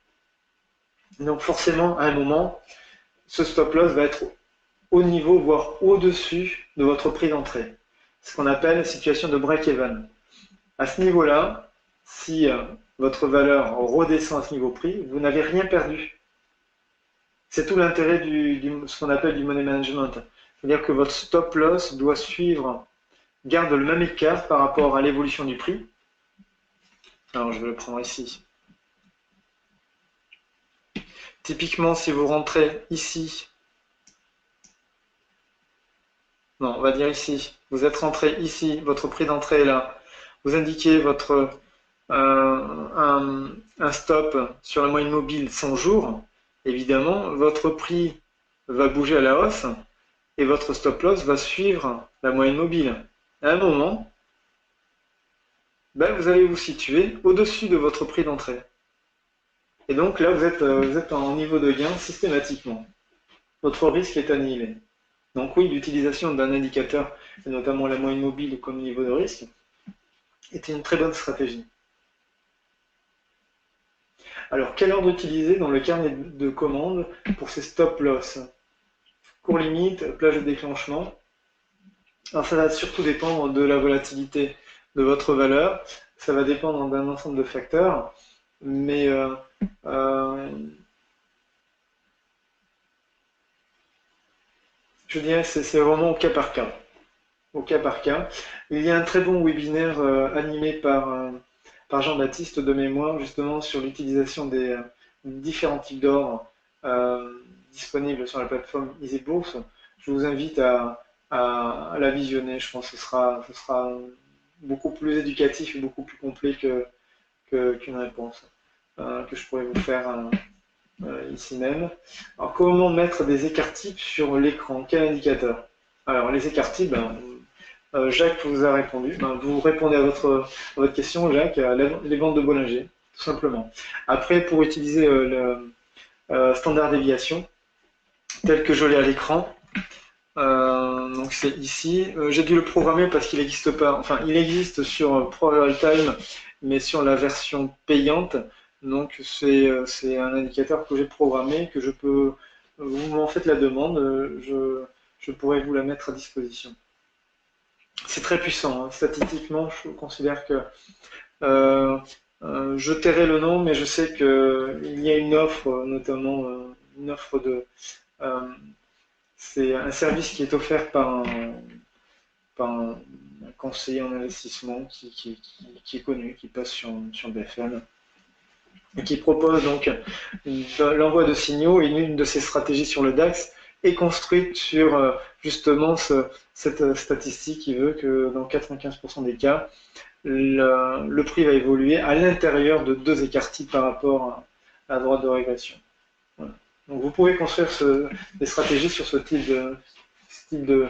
Donc forcément, à un moment, ce stop loss va être au niveau, voire au-dessus de votre prix d'entrée. Ce qu'on appelle la situation de break-even. À ce niveau-là, si votre valeur redescend à ce niveau prix, vous n'avez rien perdu. C'est tout l'intérêt de ce qu'on appelle du money management. C'est-à-dire que votre stop loss doit garde le même écart par rapport à l'évolution du prix. Alors je vais le prendre ici. Typiquement, si vous rentrez ici, non, on va dire ici, vous êtes rentré ici, votre prix d'entrée est là, vous indiquez un stop sur la moyenne mobile 100 jours, évidemment, votre prix va bouger à la hausse et votre stop loss va suivre la moyenne mobile. À un moment, vous allez vous situer au-dessus de votre prix d'entrée. Et donc là, vous êtes en niveau de gain systématiquement. Votre risque est annihilé. Donc oui, l'utilisation d'un indicateur, et notamment la moyenne mobile comme niveau de risque, est une très bonne stratégie. Alors, quel ordre utiliser dans le carnet de commande pour ces stop loss? Court limite, plage de déclenchement. Alors ça va surtout dépendre de la volatilité de votre valeur, ça va dépendre d'un ensemble de facteurs, mais je dirais que c'est vraiment au cas par cas. Au cas par cas. Il y a un très bon webinaire animé par Jean-Baptiste de mémoire, justement sur l'utilisation des différents types d'or disponibles sur la plateforme EasyBourse. Je vous invite à la visionner. Je pense que ce sera beaucoup plus éducatif et beaucoup plus complet qu'une réponse que je pourrais vous faire ici même. Alors, comment mettre des écarts types sur l'écran? Quel indicateur? Alors, les écarts types, ben, Jacques vous a répondu. Ben, vous répondez à votre question, Jacques, à les bandes de Bollinger, tout simplement. Après, pour utiliser le standard déviation, tel que je l'ai à l'écran, donc c'est ici. J'ai dû le programmer parce qu'il n'existe pas. Enfin, il existe sur ProRealTime, mais sur la version payante. Donc c'est un indicateur que j'ai programmé, que je peux. Vous m'en faites la demande, je pourrais vous la mettre à disposition. C'est très puissant, hein. Statistiquement, je considère que euh, je tairai le nom, mais je sais qu'il y a une offre, notamment une offre de. euh, c'est un service qui est offert par un conseiller en investissement qui est connu, qui passe sur BFM, et qui propose donc l'envoi de signaux. Et une de ses stratégies sur le DAX est construite sur justement cette statistique qui veut que dans 95% des cas, le prix va évoluer à l'intérieur de deux écarts types par rapport à la droite de régression. Voilà. Donc vous pouvez construire des stratégies sur ce type de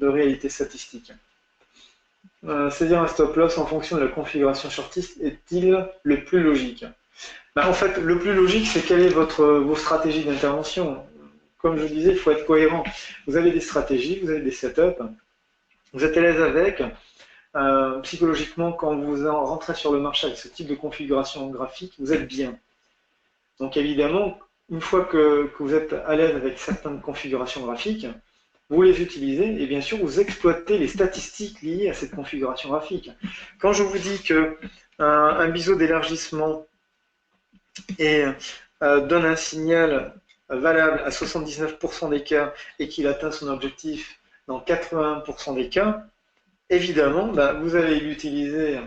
réalité statistique. C'est-à-dire un stop loss en fonction de la configuration shortiste est-il le plus logique? En fait, le plus logique, c'est quelle est vos stratégies d'intervention. Comme je disais, il faut être cohérent. Vous avez des stratégies, vous avez des setups, vous êtes à l'aise avec. Psychologiquement, quand vous rentrez sur le marché avec ce type de configuration graphique, vous êtes bien. Donc évidemment, une fois que vous êtes à l'aise avec certaines configurations graphiques, vous les utilisez et bien sûr vous exploitez les statistiques liées à cette configuration graphique. Quand je vous dis que un biseau d'élargissement donne un signal valable à 79% des cas et qu'il atteint son objectif dans 80% des cas, évidemment, vous allez l'utiliser,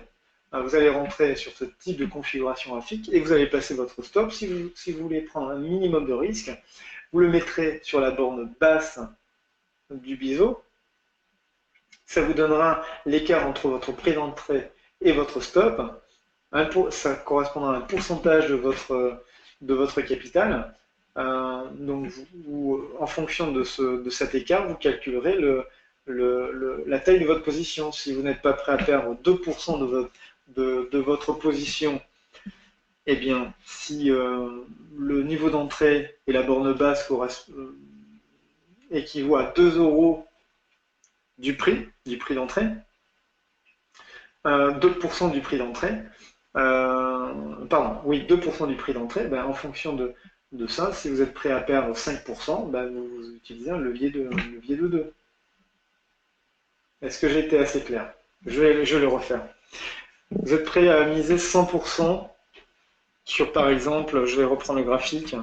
vous allez rentrer sur ce type de configuration graphique et vous allez placer votre stop. Si vous voulez prendre un minimum de risque, vous le mettrez sur la borne basse du biseau. Ça vous donnera l'écart entre votre prix d'entrée et votre stop. Ça correspondra à un pourcentage de votre capital. Donc, en fonction de cet écart, vous calculerez la taille de votre position. Si vous n'êtes pas prêt à perdre 2% de votre position, eh bien, si le niveau d'entrée et la borne basse équivaut à 2 euros du prix d'entrée, 2% du prix d'entrée, pardon, oui, 2% du prix d'entrée, en fonction de ça, si vous êtes prêt à perdre 5%, vous utilisez un levier de 2. Est-ce que j'ai été assez clair? Je vais le refaire. Vous êtes prêt à miser 100% sur, par exemple, je vais reprendre le graphique.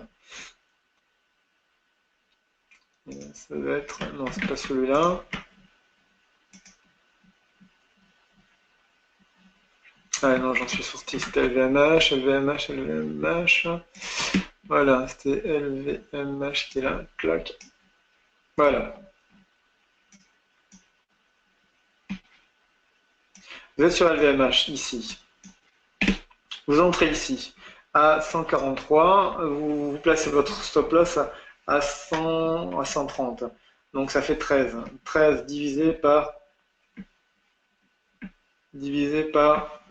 Ça va être, non, c'est pas celui-là. Ah non, j'en suis sorti, c'était LVMH, LVMH, LVMH. Voilà, c'était LVMH qui est là, clac. Voilà. Vous êtes sur LVMH, ici. Vous entrez ici, à 143, vous placez votre stop loss à 130. Donc ça fait 13. 13 divisé par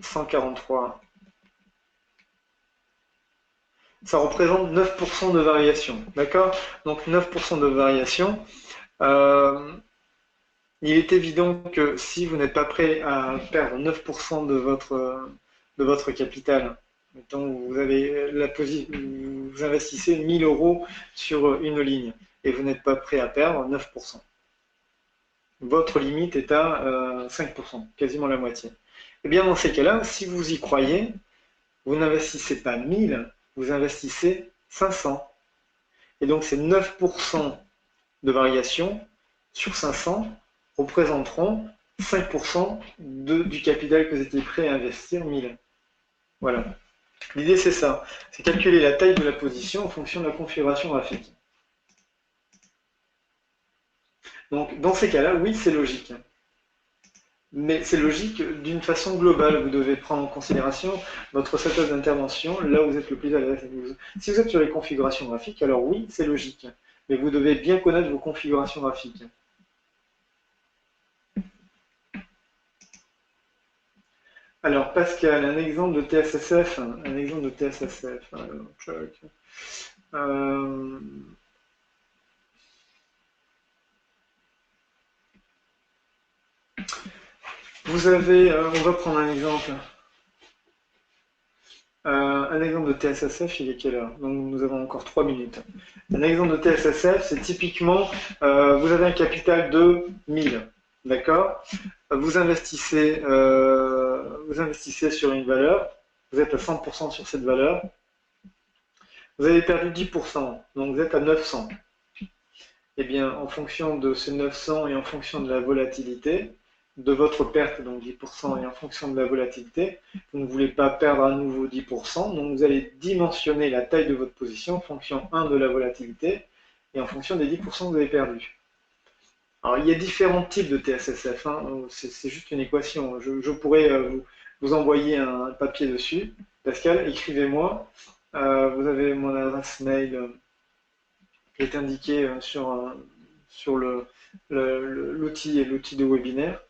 143. Ça représente 9% de variation. D'accord? Donc 9% de variation. Il est évident que si vous n'êtes pas prêt à perdre 9% de votre capital, mettons, vous investissez 1000 euros sur une ligne et vous n'êtes pas prêt à perdre 9%. Votre limite est à 5%, quasiment la moitié. Et bien dans ces cas-là, si vous y croyez, vous n'investissez pas 1000, vous investissez 500. Et donc ces 9% de variation sur 500 représenteront 5% du capital que vous étiez prêt à investir, 1000. Voilà. L'idée c'est ça, c'est calculer la taille de la position en fonction de la configuration graphique. Donc dans ces cas-là, oui, c'est logique. Mais c'est logique d'une façon globale. Vous devez prendre en considération votre setup d'intervention, là où vous êtes le plus à l'aise. Si vous êtes sur les configurations graphiques, alors oui, c'est logique. Mais vous devez bien connaître vos configurations graphiques. Alors Pascal, un exemple de TSSF. Un exemple de TSSF. Euh, Vous avez, on va prendre un exemple. Un exemple de TSSF, il est quelle heure? Donc nous avons encore 3 minutes. Un exemple de TSSF, c'est typiquement, vous avez un capital de 1000, d'accord? Vous investissez sur une valeur, vous êtes à 100% sur cette valeur, vous avez perdu 10%, donc vous êtes à 900. Eh bien, en fonction de ces 900 et en fonction de la volatilité, de votre perte, donc 10%, et en fonction de la volatilité, vous ne voulez pas perdre à nouveau 10%, donc vous allez dimensionner la taille de votre position en fonction 1 de la volatilité et en fonction des 10% que vous avez perdus. Alors, il y a différents types de TSSF, hein. C'est juste une équation. Je pourrais vous envoyer un papier dessus. Pascal, écrivez-moi. Vous avez mon adresse mail qui est indiquée sur l'outil de webinaire.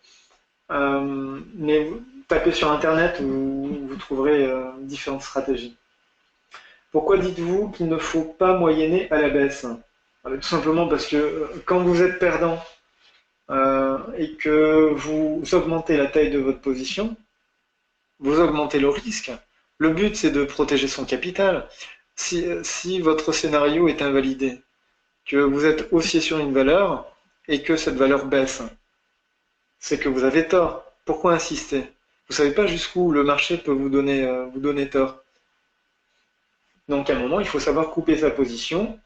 Mais vous tapez sur Internet où vous trouverez différentes stratégies. Pourquoi dites-vous qu'il ne faut pas moyenner à la baisse? Tout simplement parce que quand vous êtes perdant, et que vous augmentez la taille de votre position, vous augmentez le risque. Le but, c'est de protéger son capital. Si votre scénario est invalidé, que vous êtes haussier sur une valeur et que cette valeur baisse, c'est que vous avez tort. Pourquoi insister? Vous ne savez pas jusqu'où le marché peut vous donner tort. Donc à un moment, il faut savoir couper sa position,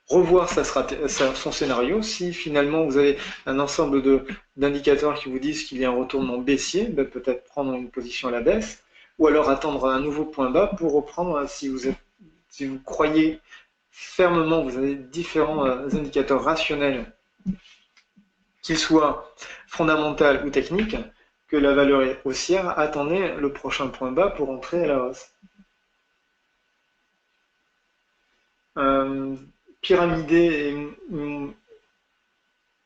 revoir son scénario. Si finalement vous avez un ensemble d'indicateurs qui vous disent qu'il y a un retournement baissier, ben peut-être prendre une position à la baisse, ou alors attendre un nouveau point bas pour reprendre si vous croyez fermement, vous avez différents indicateurs rationnels, qu'ils soient fondamentaux ou techniques, que la valeur est haussière, attendez le prochain point bas pour entrer à la hausse. Pyramider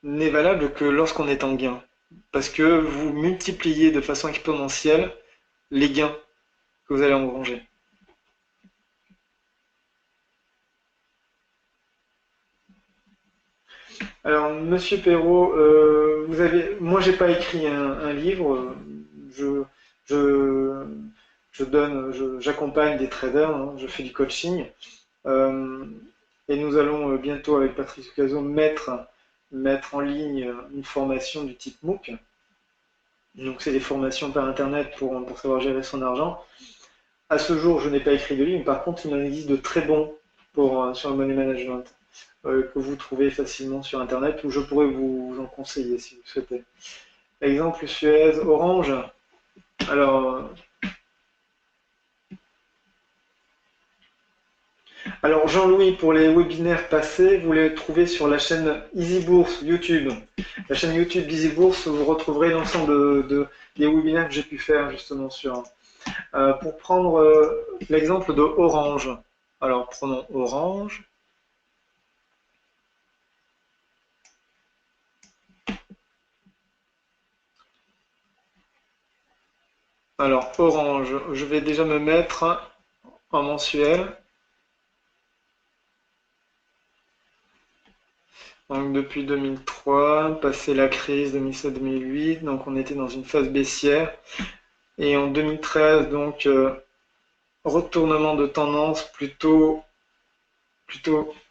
n'est valable que lorsqu'on est en gain, parce que vous multipliez de façon exponentielle les gains que vous allez engranger. Alors, Monsieur Perrault, moi j'ai pas écrit un livre, je, j'accompagne des traders, hein, je fais du coaching, euh, et nous allons bientôt avec Patrice Caso mettre en ligne une formation du type MOOC. Donc c'est des formations par internet pour savoir gérer son argent. À ce jour, je n'ai pas écrit de livre, par contre, il en existe de très bons sur le money management, que vous trouvez facilement sur internet, ou je pourrais vous en conseiller si vous souhaitez. Exemple Suez, Orange. Alors Jean-Louis, pour les webinaires passés, vous les trouvez sur la chaîne Easy Bourse YouTube. La chaîne YouTube Easy Bourse, vous retrouverez l'ensemble des webinaires que j'ai pu faire justement sur. Pour prendre l'exemple de Orange. Alors prenons Orange. Alors Orange, je vais déjà me mettre en mensuel. Donc depuis 2003, passé la crise 2007-2008, donc on était dans une phase baissière. Et en 2013, donc retournement de tendance plutôt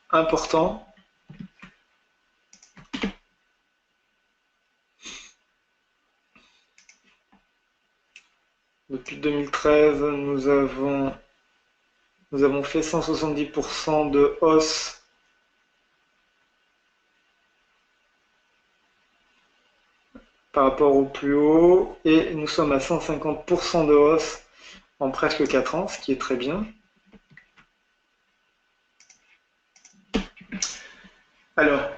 important. Depuis 2013, nous avons fait 170% de hausse par rapport au plus haut et nous sommes à 150% de hausse en presque 4 ans, ce qui est très bien. Alors,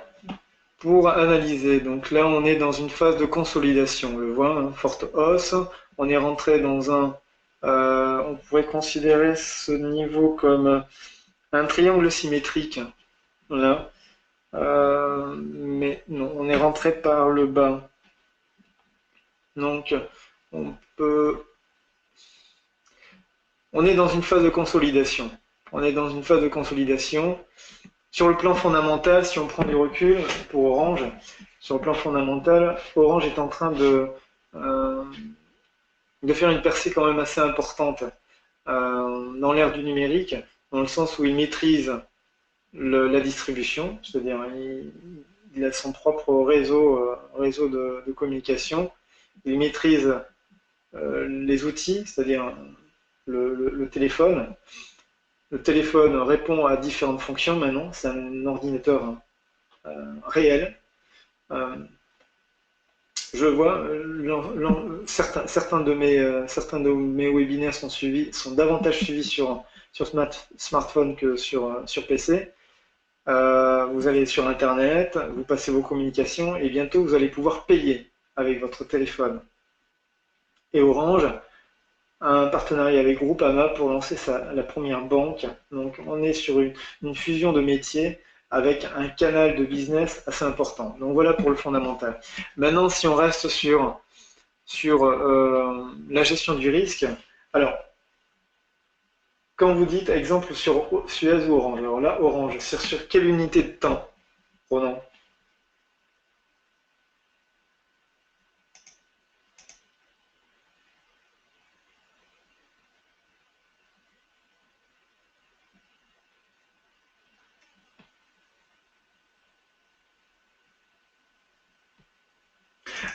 pour analyser. Donc là, on est dans une phase de consolidation. On le voit, hein, forte hausse. On est rentré dans on pourrait considérer ce niveau comme un triangle symétrique. Là. Mais non, on est rentré par le bas. Donc, on est dans une phase de consolidation. On est dans une phase de consolidation. Sur le plan fondamental, si on prend du recul pour Orange, sur le plan fondamental, Orange est en train de faire une percée quand même assez importante dans l'ère du numérique, dans le sens où il maîtrise la distribution, c'est-à-dire il a son propre réseau de communication, il maîtrise les outils, c'est-à-dire le téléphone. Le téléphone répond à différentes fonctions maintenant, c'est un ordinateur réel. Je vois, certains de mes webinaires sont davantage suivis sur smartphone que sur PC. Vous allez sur Internet, vous passez vos communications et bientôt vous allez pouvoir payer avec votre téléphone. Et Orange a un partenariat avec Groupama pour lancer la première banque. Donc on est sur une fusion de métiers avec un canal de business assez important. Donc voilà pour le fondamental. Maintenant, si on reste sur la gestion du risque, alors quand vous dites exemple sur Suez ou Orange, alors là Orange, c'est sur quelle unité de temps, Ronan?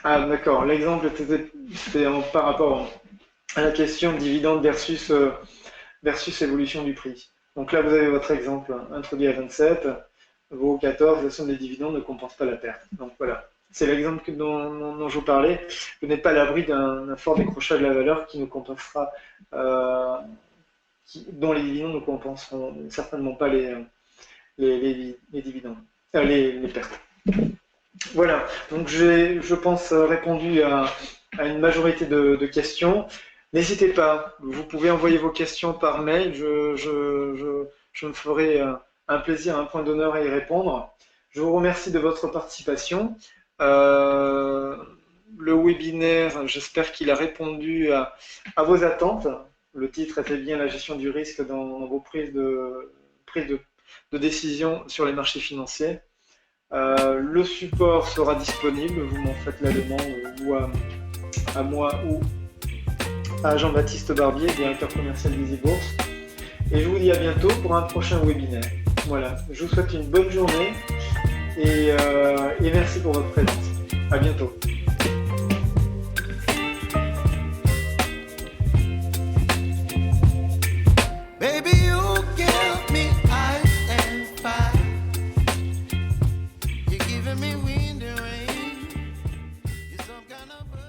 Ah d'accord, l'exemple c'était par rapport à la question dividende versus évolution du prix. Donc là vous avez votre exemple introduit à 27, vaut 14, la somme des dividendes ne compense pas la perte. Donc voilà, c'est l'exemple dont je vous parlais. Vous n'êtes pas à l'abri d'un fort décrochage de la valeur qui nous compensera, dont les dividendes ne compenseront certainement pas les dividendes, les pertes. Voilà, donc j'ai, je pense, répondu à une majorité de questions. N'hésitez pas, vous pouvez envoyer vos questions par mail, je me ferai un plaisir, un point d'honneur à y répondre. Je vous remercie de votre participation. Le webinaire, j'espère qu'il a répondu à vos attentes. Le titre était bien la gestion du risque dans vos prises de décision sur les marchés financiers. Le support sera disponible, vous m'en faites la demande ou à moi ou à Jean-Baptiste Barbier, directeur commercial d'EasyBourse. Et je vous dis à bientôt pour un prochain webinaire. Voilà, je vous souhaite une bonne journée et merci pour votre présence. À bientôt. Baby, you give me ice and fire. You're giving me wind.